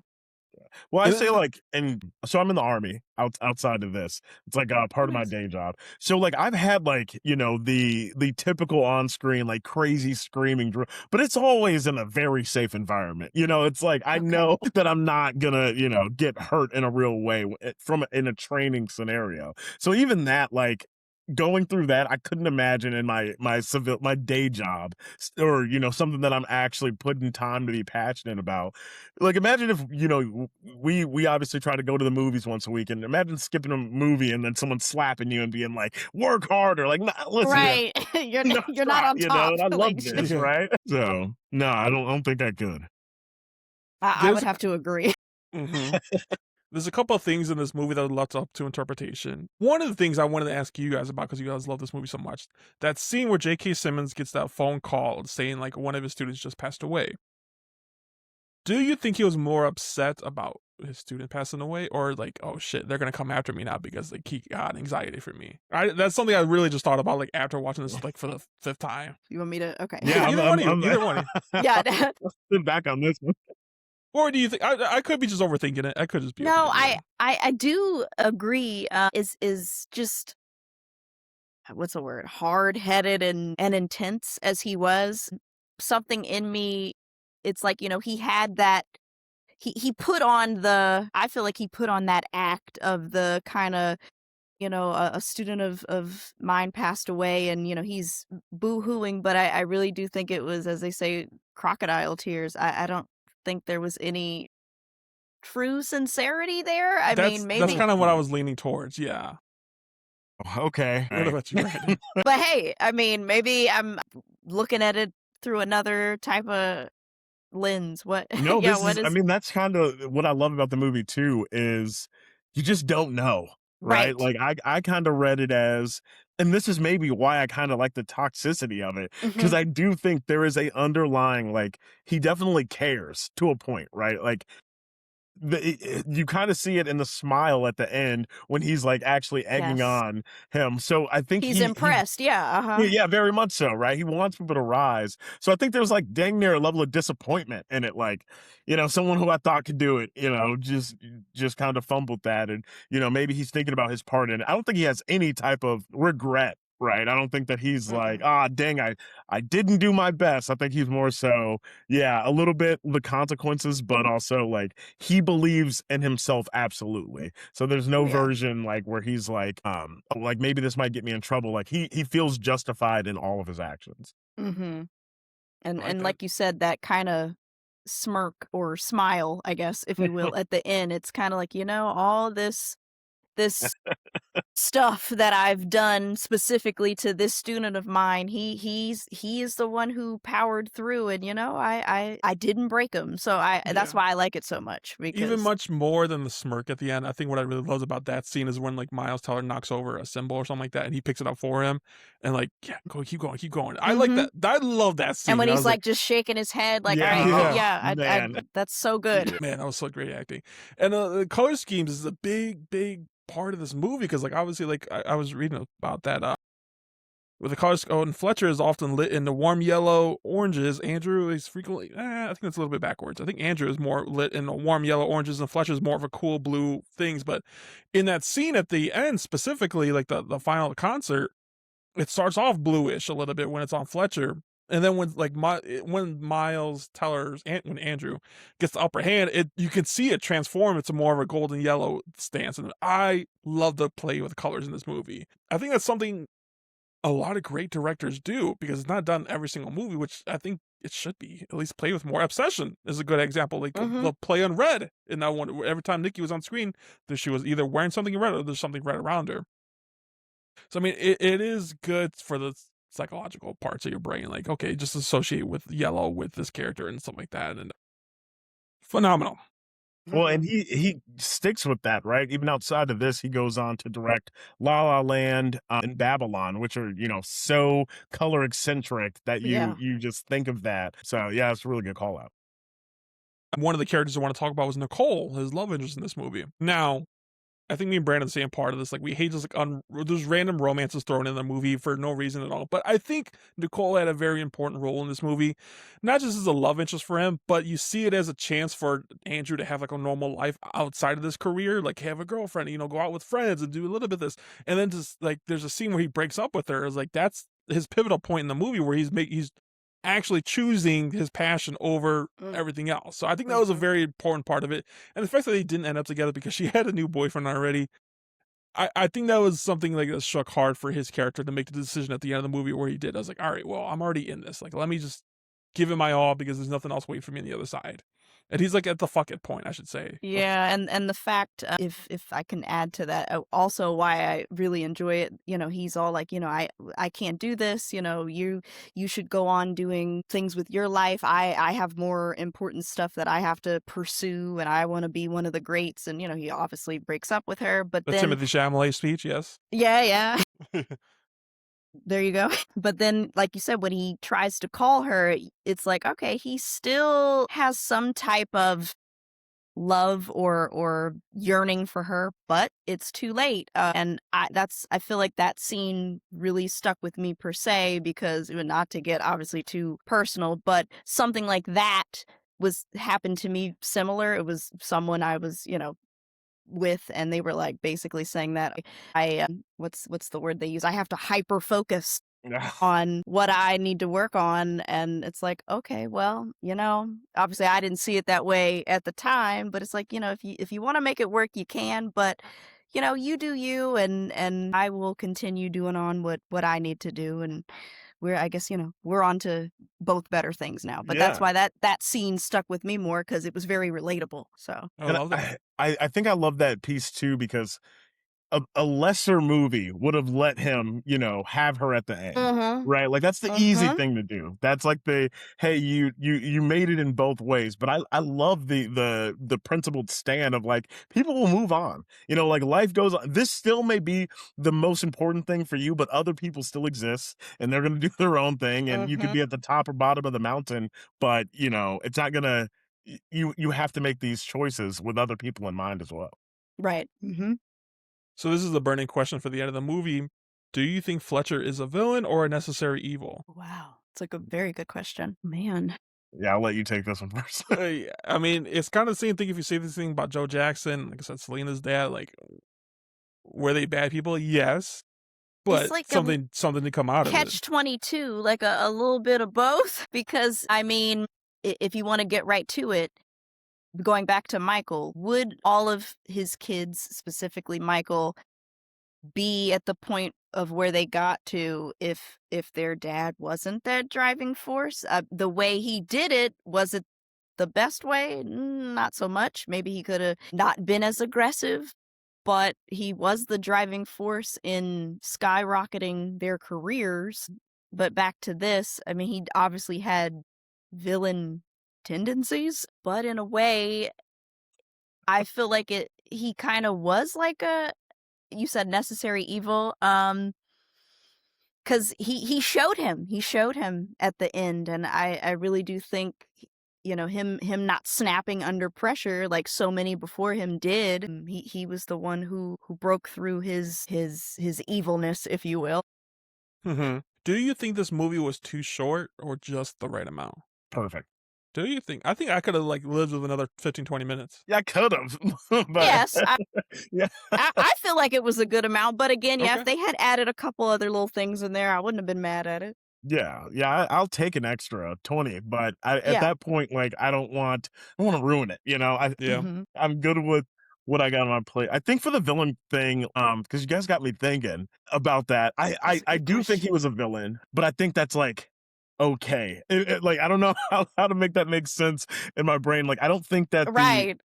Well, I say like, and so I'm in the Army outside of this. It's like part of my day job. So like I've had like, the typical on screen, like crazy screaming, but it's always in a very safe environment. It's like, I know that I'm not gonna, get hurt in a real way in a training scenario. So even that, like, going through that, I couldn't imagine in my day job, or something that I'm actually putting time to be passionate about. Like imagine if we obviously try to go to the movies once a week, and imagine skipping a movie and then someone slapping you and being like, work harder, like, nah, listen, right. You're not on top. And I love Like, this, right? So no, I don't think I could. I would have to agree. Mm-hmm. There's a couple of things in this movie that are left up to interpretation. One of the things I wanted to ask you guys about, because you guys love this movie so much, that scene where J.K. Simmons gets that phone call saying like one of his students just passed away. Do you think he was more upset about his student passing away, or like, oh shit, they're gonna come after me now because like he got anxiety for me? That's something I really just thought about like after watching this like for the 5th time. You want me to? Okay. Yeah, Either one of you. Either one of you. Yeah. Sit back on this one. Or do you think I could be just overthinking it? I could just be. No, overthinking it. I do agree. Is just what's the word? Hard-headed and intense as he was. Something in me, it's like, you know, he had that. He put on the. I feel like he put on that act of the kind of, you know, a student of mine passed away, and you know he's boo-hooing. But I really do think it was, as they say, crocodile tears. I don't think there was any true sincerity there. I mean, maybe. That's kind of what I was leaning towards. Yeah. Okay. What about you, Brandon? But hey, I mean, maybe I'm looking at it through another type of lens. What? No, Yeah. this What is, is? I mean, that's kind of what I love about the movie too, is you just don't know, right? Right. Like I kind of read it as, and this is maybe why I kind of like the toxicity of it, because Mhm. I do think there is a underlying, like, he definitely cares to a point, right? Like, you kind of see it in the smile at the end when he's like actually egging Yes. on him. So I think He's he impressed. Yeah. Uh-huh. yeah, very much so, right? He wants people to rise. So I think there's like dang near a level of disappointment in it. Like, you know, someone who I thought could do it, you know, just kind of fumbled that. And, you know, maybe he's thinking about his part in it. I don't think he has any type of regret, right? I don't think that he's like, dang, I didn't do my best. I think he's more so, yeah, a little bit the consequences, but also like he believes in himself absolutely. So there's no Yeah. version like where he's like maybe this might get me in trouble. Like he feels justified in all of his actions. Mm-hmm. And like and that. like you said, that kind of smirk or smile, I guess, if you will, at the end, it's kind of like, you know, all this stuff that I've done specifically to this student of mine, he is the one who powered through, and you know, I didn't break him, so that's Yeah. why I like it so much, Even because much more than the smirk at the end. I think what I really love about that scene is when like Miles Teller knocks over a symbol or something like that, and he picks it up for him, and like, yeah, go, keep going, keep going. I like that. I love that scene. and when I he's was like just shaking his head, like, Yeah. all right, Yeah. I Man. that's so good. man, that was so great acting. And the color schemes is a big part of this movie, because like obviously like I was reading about that with the colors. Oh, and Fletcher is often lit in the warm yellow oranges. Andrew is frequently I think that's a little bit backwards. I think Andrew is more lit in the warm yellow oranges, and Fletcher is more of a cool blue things. But in that scene at the end specifically, like the final concert, it starts off bluish a little bit when it's on Fletcher. And then when like when Miles Teller's when Andrew gets the upper hand, you can see it transform into more of a golden yellow stance. And I love the play with colors in this movie. I think that's something a lot of great directors do, because it's not done in every single movie, which I think it should be. At least play with more. Obsession is a good example. Like the play on red in that one. Every time Nikki was on screen, she was either wearing something red or there's something red around her. So I mean, it is good for the psychological parts of your brain. Like, okay, just associate with yellow with this character and stuff like that, and phenomenal. Well, and he sticks with that, right? Even outside of this, he goes on to direct La La Land and Babylon, which are, you know, so color eccentric that you just think of that. So yeah, it's a really good call out. One of the characters I want to talk about was Nicole, his love interest in this movie. Now, I think me and Brandon are the same part of this. Like, we hate just like there's random romances thrown in the movie for no reason at all. But I think Nicole had a very important role in this movie, not just as a love interest for him, but you see it as a chance for Andrew to have like a normal life outside of this career, like have a girlfriend, you know, go out with friends and do a little bit of this. And then just like there's a scene where he breaks up with her. It's like that's his pivotal point in the movie where he's actually choosing his passion over everything else. So I think that was a very important part of it. And the fact that they didn't end up together because she had a new boyfriend already, I think that was something like that struck hard for his character to make the decision at the end of the movie where he did. I was like, all right, well, I'm already in this. Like, let me just give it my all because there's nothing else waiting for me on the other side. And he's like at the fuck it point, I should say. Yeah, and the fact, if I can add to that, also why I really enjoy it, he's all like, I can't do this, you should go on doing things with your life. I have more important stuff that I have to pursue, and I want to be one of the greats. And he obviously breaks up with her, but The then Timothy Chalamet speech, yes. yeah. There you go. But then, like you said, when he tries to call her, it's like, okay, he still has some type of love or yearning for her, but it's too late. And I feel like that scene really stuck with me per se, because not to get obviously too personal, but something like that happened to me similar. It was someone I was, with, and they were like basically saying that what's the word they use? I have to hyper focus on what I need to work on. And it's like, okay, well, obviously I didn't see it that way at the time, but it's like, if you want to make it work, you can, but you do you, and I will continue doing on what I need to do. And I guess, we're on to both better things now. But that's why that scene stuck with me more, because it was very relatable. So I love that. I think I love that piece too, because a lesser movie would have let him, have her at the end, right? Like that's the easy thing to do. That's like hey, you made it in both ways. But I love the principled stand of like, people will move on. Like life goes on. This still may be the most important thing for you, but other people still exist, and they're gonna do their own thing, and you could be at the top or bottom of the mountain, but it's not gonna. You have to make these choices with other people in mind as well. right. So this is the burning question for the end of the movie. Do you think Fletcher is a villain or a necessary evil? Wow, it's like a very good question, man. Yeah, I'll let you take this one first. Yeah, I mean, it's kind of the same thing if you say this thing about Joe Jackson. Like I said, Selena's dad, like, were they bad people? Yes. But It's like something to come out of it. Catch-22, like a little bit of both. Because, I mean, if you want to get right to it, going back to Michael, would all of his kids, specifically Michael, be at the point of where they got to if their dad wasn't that driving force? The way he did it, was it the best way? Not so much. Maybe he could have not been as aggressive, but he was the driving force in skyrocketing their careers. But back to this, I mean, he obviously had villain tendencies, but in a way, I feel like he kind of was like you said necessary evil, because he showed him at the end. And I really do think, him not snapping under pressure like so many before him did. He was the one who broke through his evilness, if you will. Do you think this movie was too short or just the right amount? Perfect. Do you think? I think I could have like lived with another 15-20 minutes. Yeah, I could have. Yes, Yeah. I feel like it was a good amount, but again, Okay. if they had added a couple other little things in there, I wouldn't have been mad at it. Yeah, I'll take an extra 20, but at Yeah. that point, like, I don't want to ruin it. Yeah. I'm good with what I got on my plate. I think for the villain thing, because you guys got me thinking about that. That's a I good do think he question. was a villain, but I think that's like okay. Like, I don't know how to make that make sense in my brain. Like, I don't think that Right.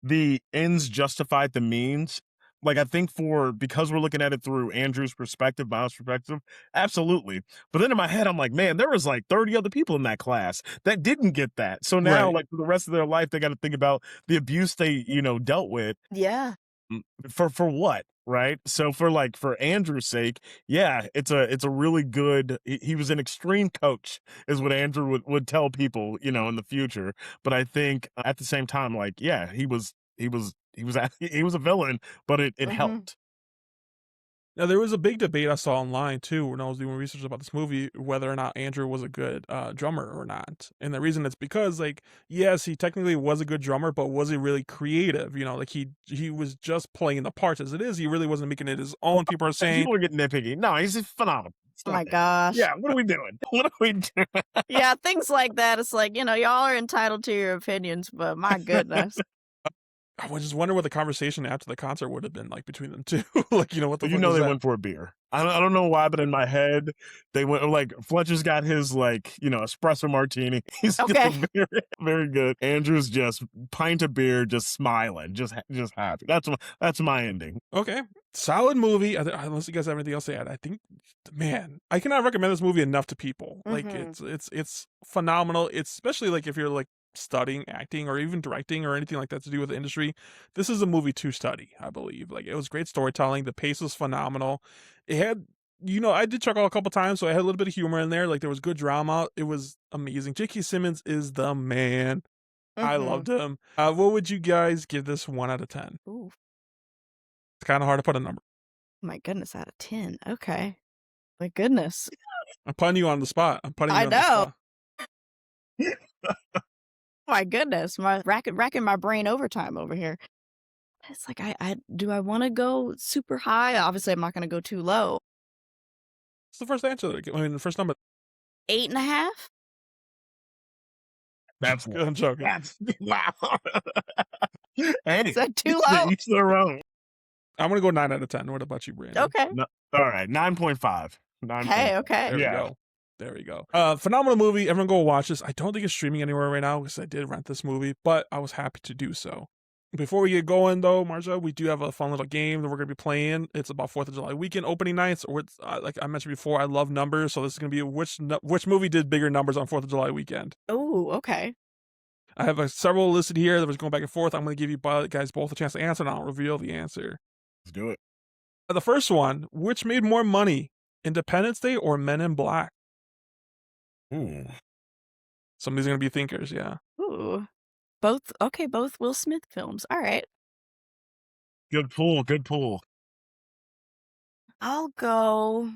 the ends justified the means. Like, I think because we're looking at it through Andrew's perspective, Miles' perspective, absolutely. But then in my head, I'm like, man, there was like 30 other people in that class that didn't get that. So now, Right. like, for the rest of their life, they got to think about the abuse they, dealt with. Yeah. For what, right? So for Andrew's sake, yeah, it's a really good. He was an extreme coach, is what Andrew would tell people, in the future. But I think at the same time, like, yeah, he was a villain, but it helped. Now, there was a big debate I saw online, too, when I was doing research about this movie, whether or not Andrew was a good drummer or not. And the reason is because, like, yes, he technically was a good drummer, but was he really creative? Like, he was just playing the parts as it is. He really wasn't making it his own. People are saying... People are getting nitpicky. No, he's phenomenal. Oh my gosh. Yeah, what are we doing? What are we doing? Yeah, things like that. It's like, y'all are entitled to your opinions, but my goodness. I was just wondering what the conversation after the concert would have been like between them two. Like, what the Well, you fuck know was they that? went for a beer. I don't know why, but in my head, they went like Fletcher's got his espresso martini. He's got Okay. the beer, very good. Andrew's just pint of beer, just smiling, just happy. That's my ending. Okay, solid movie. Unless you guys have anything else to add, I think, man, I cannot recommend this movie enough to people. Like, it's phenomenal. It's especially like if you're like studying acting or even directing or anything like that to do with the industry. This is a movie to study, I believe. Like, it was great storytelling. The pace was phenomenal. It had, I did chuckle a couple times, so I had a little bit of humor in there. Like, there was good drama. It was amazing. J.K. Simmons is the man. I loved him. What would you guys give this 1 out of 10? Ooh, It's kind of hard to put a number. my goodness, out of 10. Okay. My goodness. I'm putting you on the spot. I know. My goodness, my racking my brain overtime over here. It's like do I want to go super high? Obviously, I'm not going to go too low. It's the first answer. The first number. 8.5. That's I'm joking. wow. Hey, Is that too low? each their own. I'm gonna go 9 out of 10. What about you, Brandon? Okay. No, all right, 9.5. Okay. There we go. There we go. Phenomenal movie. Everyone go watch this. I don't think it's streaming anywhere right now because I did rent this movie, but I was happy to do so. Before we get going, though, Marjha, we do have a fun little game that we're going to be playing. It's about 4th of July weekend opening nights. Or like I mentioned before, I love numbers, so this is going to be which movie did bigger numbers on 4th of July weekend. Oh, okay. I have several listed here that was going back and forth. I'm going to give you guys both a chance to answer, and I'll reveal the answer. Let's do it. The first one, which made more money, Independence Day or Men in Black? Ooh. Some of these are going to be thinkers, yeah. Ooh. Both Will Smith films. All right. Good pull. I'll go.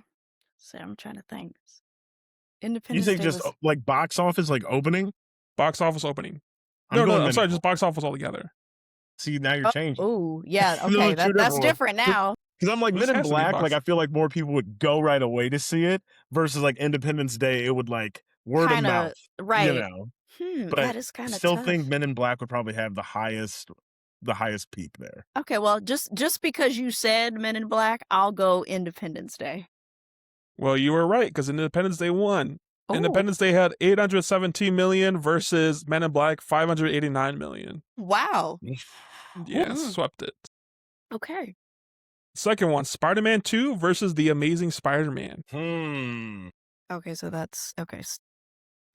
So I'm trying to think. You Independence think Day just was... like box office, like opening? Box office opening. I'm sorry, just box office altogether. See, now you're changing. Oh, yeah. Those Okay, are two that's different different now. Because I'm like This Men in has to be Black, box. like I feel like more people would go right away to see it versus like Independence Day, it would like word of mouth, right. you know. But that is kind I of still tough. think Men in Black would probably have the highest peak there. Okay, well, just because you said Men in Black, I'll go Independence Day. Well, you were right, because Independence Day won. Oh. Independence Day had 817 million versus Men in Black 589 million. Wow. Yeah, swept it. Okay. Second one, Spider-Man 2 versus The Amazing Spider-Man. Okay, so that's okay.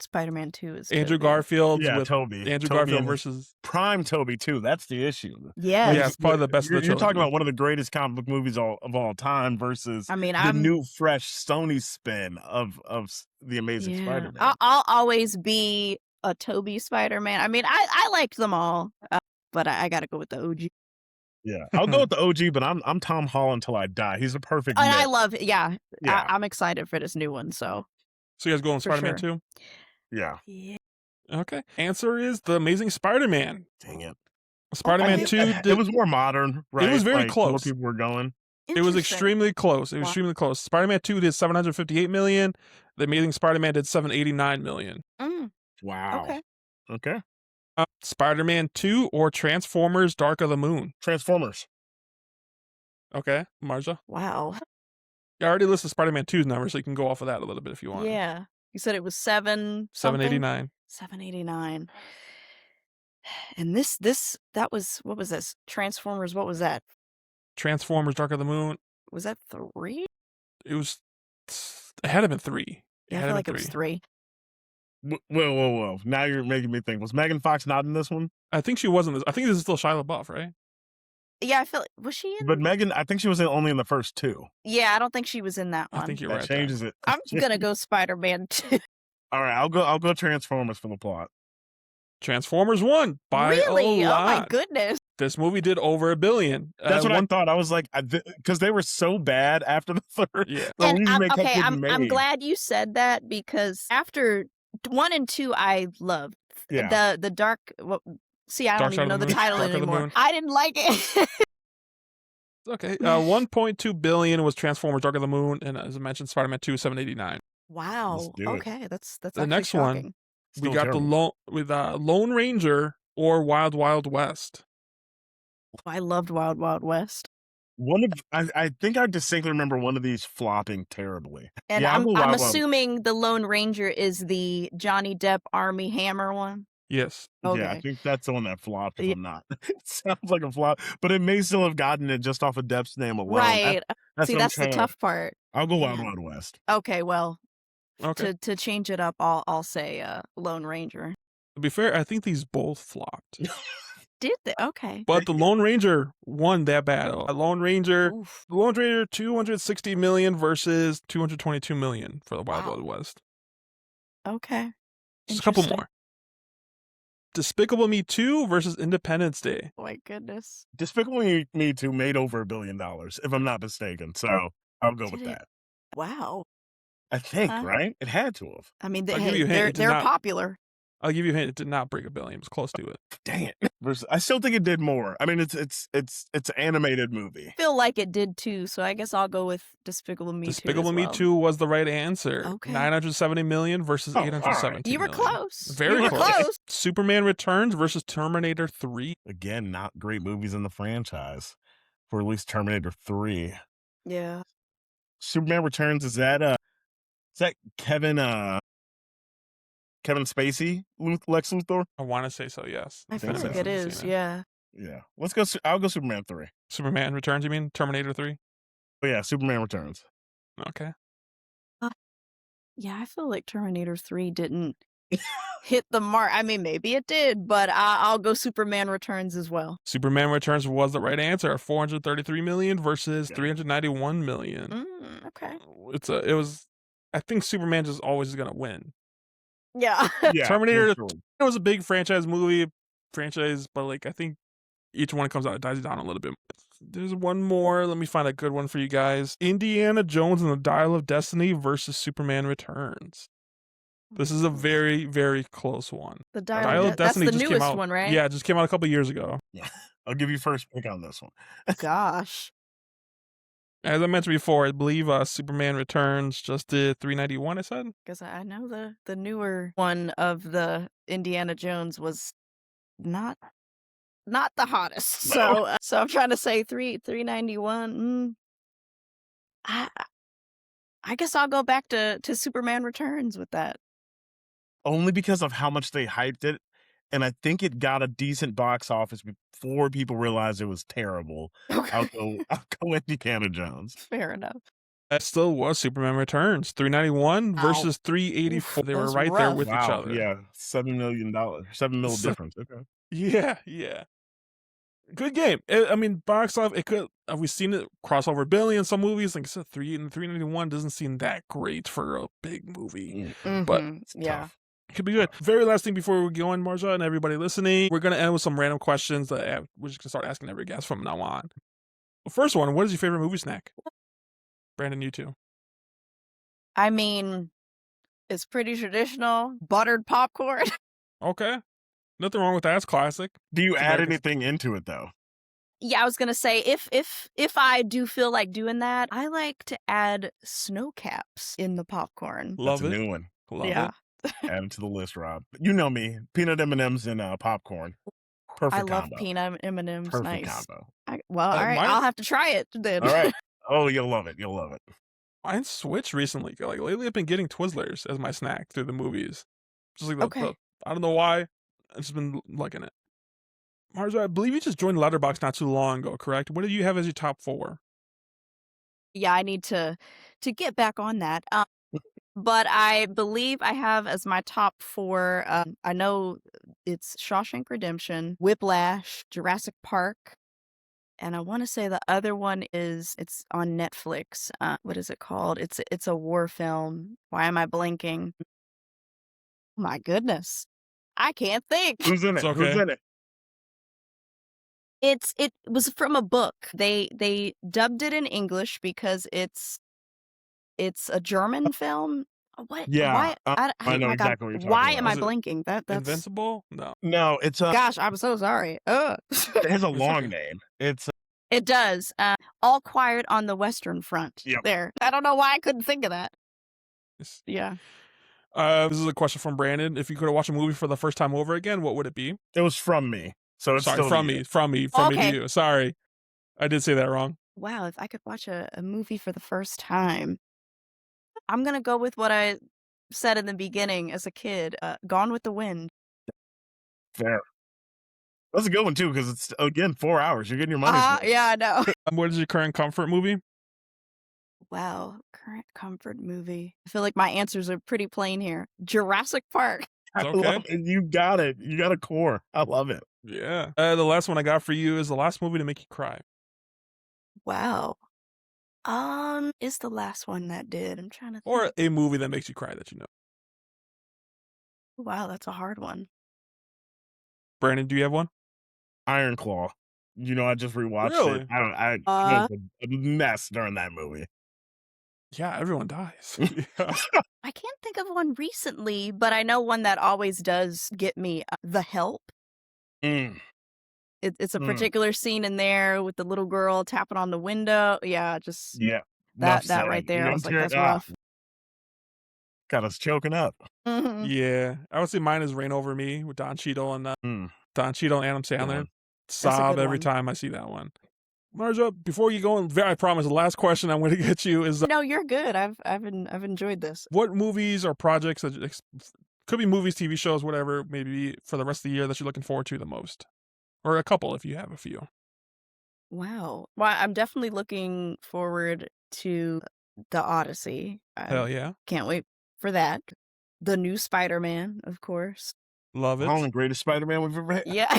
Spider-Man 2 is Andrew Tobey. Garfield Yeah, with Toby. Andrew Toby Garfield and versus prime Toby too. That's the issue. Yes. Yeah, it's probably the best of the You're talking trilogy. about one of the greatest comic book movies of all time versus the new fresh Sony spin of the Amazing Spider-Man. I'll always be a Tobey Spider-Man. I mean, I liked them all, but I got to go with the OG. Yeah, I'll go with the OG, but I'm Tom Holland till I die. He's a perfect. And mix. I love, Yeah. I'm excited for this new one. So you guys going For Spider-Man sure. 2? Yeah. Okay. Answer is The Amazing Spider-Man. Dang it. Spider-Man 2 It was more modern, right? It was very Like, close. More people were going. It was extremely close. It was extremely close. Spider-Man 2 did 758 million. The Amazing Spider-Man did 789 million. Wow. Okay. Spider-Man 2 or Transformers Dark of the Moon? Transformers. Okay. Marjha? Wow. I already listed Spider-Man 2's number, so you can go off of that a little bit if you want. Yeah. You said it was 789. 789. And that was, what was this? Transformers, what was that? Transformers Dark of the Moon. Was that 3? It had to been 3. Yeah, I feel like it was 3. Whoa. Now you're making me think. Was Megan Fox not in this one? I think she wasn't. I think this is still Shia LaBeouf, right? Yeah, I feel like, was she in? But Megan, I think she was only in the first 2. Yeah, I don't think she was in that one. I think you're That right. changes it. I'm gonna go Spider-Man 2. All right, I'll go Transformers for the plot. Transformers won by Really? a Oh lot. my goodness. This movie did over $1 billion. That's what I thought. I was like, because they were so bad after the third. Yeah. The And remake kept getting I'm made. glad you said that because after 1 and 2 I loved. Yeah. The dark see, I Dark don't Side even know of the the Moon. title Dark of the anymore. Moon. I didn't like it. Okay. 1.2 billion was Transformers Dark of the Moon, and as I mentioned, Spider-Man 2 789. Wow. Let's do it. Okay, that's The actually next shocking. one, Still we got terrible. Lone Ranger or Wild Wild West. I loved Wild Wild West. I think I distinctly remember one of these flopping terribly. And Yeah, I'll I'm go I'm Wild Wild. assuming the Lone Ranger is the Johnny Depp Army Hammer one. Yes. Yeah, I Okay. think that's the one that flopped. If Yeah. I'm not, it sounds like a flop, but it may still have gotten it just off of Depp's name alone. Right. That's See, what I'm that's the trying to. tough part. I'll go Wild Man. Wild West. Okay, well, Okay. to change it up, I'll say Lone Ranger. To be fair, I think these both flopped. Did they? Okay. But the Lone Ranger won that battle. The Lone Ranger, Oof. 260 million versus 222 million for the Wild Wow. Wild West. Okay. Just a couple Interesting. more. Despicable Me 2 versus Independence Day. Oh my goodness. Despicable Me 2 made over $1 billion, if I'm not mistaken. So I'll go with Did it? that. Wow. I think, Huh? right? It had to have. I mean, I'll give you a hint, it did they're not- popular. I'll give you a hint. It did not break $1 billion. It was close to it. Dang it. I still think it did more. I mean, it's an animated movie. I feel like it did too, so I guess I'll go with Despicable Me 2. Despicable as Me well. 2 was the right answer. Okay. 970 million versus Oh, all right. 817 You were million. close. Very you were close. Superman Returns versus Terminator 3. Again, not great movies in the franchise, for at least Terminator 3. Yeah. Superman Returns, is that Kevin Spacey, Lex Luthor? I want to say so, yes. I feel think like so. it is. Yeah. Yeah. Let's go. I'll go Superman 3. Superman Returns, you mean? Terminator 3? Oh yeah, Superman Returns. Okay. Yeah, I feel like Terminator 3 didn't hit the mark. I mean, maybe it did, but I'll go Superman Returns as well. Superman Returns was the right answer. 433 million versus Yeah. 391 million. Okay. It was. I think Superman just always is gonna win. Yeah. Yeah, Terminator. for sure. It was a big franchise, but like I think each one comes out, it dies down a little bit. There's one more. Let me find a good one for you guys. Indiana Jones and the Dial of Destiny versus Superman Returns. This is a very, very close one. The Dial of That's Destiny the just came newest out. one, right? Yeah, it just came out a couple years ago. I'll give you first pick on this one. Gosh. As I mentioned before, I believe Superman Returns just did 391. I said. Because I know the newer one of the Indiana Jones was not the hottest. So so I'm trying to say 391. I guess I'll go back to Superman Returns with that. Only because of how much they hyped it, and I think it got a decent box office before people realized it was terrible. Okay. I'll go Indiana Jones. Fair enough. That still was Superman Returns. 391 Ow. versus 384. They were That's right there rough. with each Wow, other. yeah, $7 million, $7 mil So- difference. Okay. Yeah. Good game. I mean, box office. It could. Have we seen it cross over $1 billion? Some movies, like I said, 391 doesn't seem that great for a big movie. But Mhm. It's yeah. tough. Could be good. Very last thing before we go on, Marjha, and everybody listening, we're gonna end with some random questions that we're just gonna start asking every guest from now on. The first one: what is your favorite movie snack? Brandon, you too. I mean, it's pretty traditional. Buttered popcorn. Okay, nothing wrong with that. It's classic. Do you add America's- anything into it though? Yeah, I was gonna say if I do feel like doing that, I like to add snow caps in the popcorn. Love That's it. a new one. Love yeah. it. Add it to the list, Rob. You know me, peanut M&Ms and popcorn. Perfect I love combo. peanut M&Ms. Perfect Nice. combo. All right. mine- I'll have to try it then. All right. Oh, you'll love it. You'll love it. Mine switched recently. Like lately, I've been getting Twizzlers as my snack through the movies. Just like Okay. I don't know why. I've just been liking it. Marjha, I believe you just joined Letterboxd not too long ago, correct? What do you have as your top 4? Yeah, I need to get back on that. But I believe I have as my top 4. I know it's Shawshank Redemption, Whiplash, Jurassic Park, and I want to say the other one it's on Netflix. What is it called? It's a war film. Why am I blanking? My goodness, I can't think. Who's in it? It's okay. Who's in it? It was from a book. They dubbed it in English because it's a German film. What? Yeah, Why? I know my God, exactly what you're talking why about. am I Is it blanking? That's Invincible? No. No, it's gosh. I'm so sorry. it has a It's long okay. name. It's It does. All Quiet on the Western Front. Yep. There. I don't know why I couldn't think of that. It's- Yeah. This is a question from Brandon. If you could watch a movie for the first time over again, what would it be? it was from me. So it's Sorry, still from you. me to Okay. you. Sorry, I did say that wrong. Wow, if I could watch a movie for the first time, I'm gonna go with what I said in the beginning as a kid, Gone with the Wind. Fair. That's a good one too, because it's again 4 hours. You're getting your money's worth. Yeah, I know. What is your current comfort movie? Wow, current comfort movie. I feel like my answers are pretty plain here. Jurassic Park. I It's okay. love it. You got it. You got a core. I love it. Yeah. The last one I got for you is the last movie to make you cry. Wow. Is the last one that did. I'm trying to Or think. a movie that makes you cry that you know. Wow, that's a hard one. Brandon, do you have one? Iron Claw. You know, I just rewatched Really? it. I Uh, was a mess during that movie. Yeah, everyone dies. Yeah. I can't think of one recently, but I know one that always does get me. The Help. Mm, It's a mm. particular scene in there with the little girl tapping on the window. Yeah, just Yeah. Enough that right said. there. You're I was like, gonna that's tear rough. got us choking up. Mhm. Yeah. I would say mine is Rain Over Me with Don Cheadle and Mm, Adam good Sandler. one. Sob good every one. time I see that one. Marjha, before you go, I promise the last question I'm going to get you is No, you're good. I've enjoyed this. what movies or projects that could be movies, TV shows, whatever, maybe for the rest of the year that you're looking forward to the most, or a couple if you have a few. Wow. Well, I'm definitely looking forward to the Odyssey. I Hell yeah, can't wait for that. The new Spider-Man, of course. love it. Holland, greatest Spider-Man we've ever had. Yeah.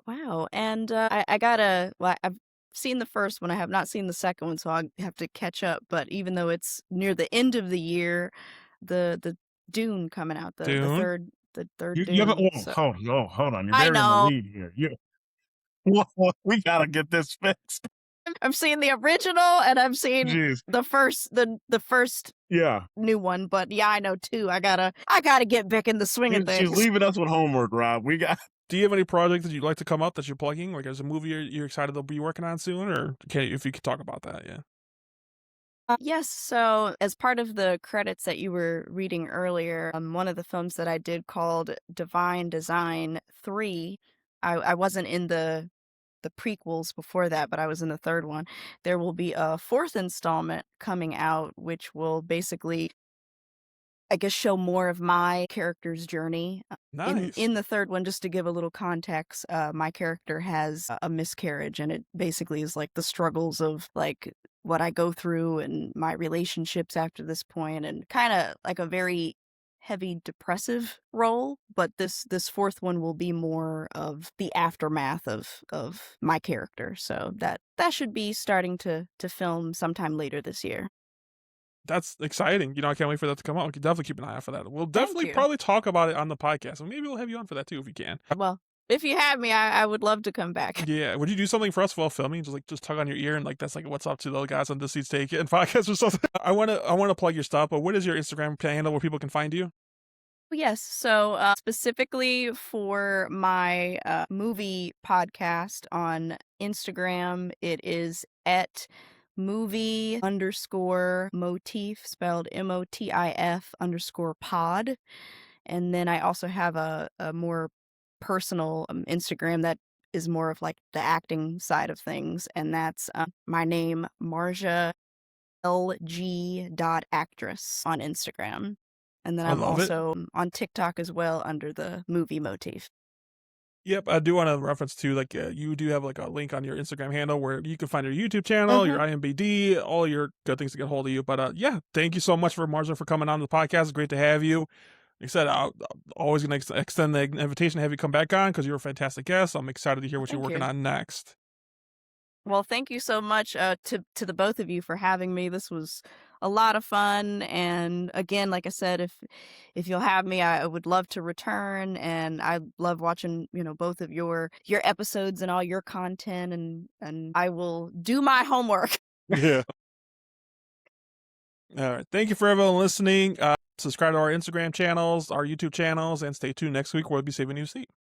Wow. And I gotta. Well, I've seen the first one. I have not seen the second one, so I'll have to catch up. But even though it's near the end of the year, the Dune coming out, the Dune? third You haven't. Dune. Oh, So hold on. You're I burying the know. lead here. We gotta get this fixed. I've seen the original and I've seen Jeez. the first Yeah. new one, but yeah, I know too. I gotta get back in the swing of She's things. leaving us with homework, Rob. We got. Do you have any projects that you'd like to come up that you're plugging? Like, there's a movie you're excited to be working on soon, or if you could talk about that, yeah. Yes, so as part of the credits that you were reading earlier, one of the films that I did called Divine Design 3, I wasn't in the prequels before that, but I was in the third one. There will be a fourth installment coming out, which will basically, I guess, show more of my character's journey. Nice. In the third one, just to give a little context, my character has a miscarriage, and it basically is like the struggles of like what I go through and my relationships after this point, and kind of like a very heavy depressive role. But this fourth one will be more of the aftermath of my character. So that should be starting to film sometime later this year. That's exciting. I can't wait for that to come out. We can definitely keep an eye out for that. We'll Thank definitely you. probably talk about it on the podcast. And maybe we'll have you on for that too if you can. Well, if you have me, I would love to come back. Yeah. Would you do something for us while filming? Just tug on your ear and that's like what's up to the guys on This Seats Take It and podcast or something. I wanna plug your stuff, but what is your Instagram handle where people can find you? Yes. So specifically for my movie podcast on Instagram, it is at movie_motif, spelled MOTIF_pod. And then I also have a more personal Instagram that is more of like the acting side of things. And that's my name, Marjha LG.actress on Instagram. And then I I'm love it. also on TikTok as well under the movie motif. Yep, I do want to reference to you do have like a link on your Instagram handle where you can find your YouTube channel, your IMBD, all your good things to get hold of you. But yeah, thank you so much for Marjha for coming on the podcast. It's great to have you. Like I said, I'm always going to extend the invitation to have you come back on because you're a fantastic guest. I'm excited to hear what you're working on next. Well, thank you so much to the both of you for having me. This was a lot of fun, and again, like I said, if you'll have me, I would love to return. And I love watching both of your episodes and all your content, and I will do my homework. Yeah. All right. Thank you for everyone listening. Subscribe to our Instagram channels, our YouTube channels, and stay tuned next week where we'll be saving you a seat.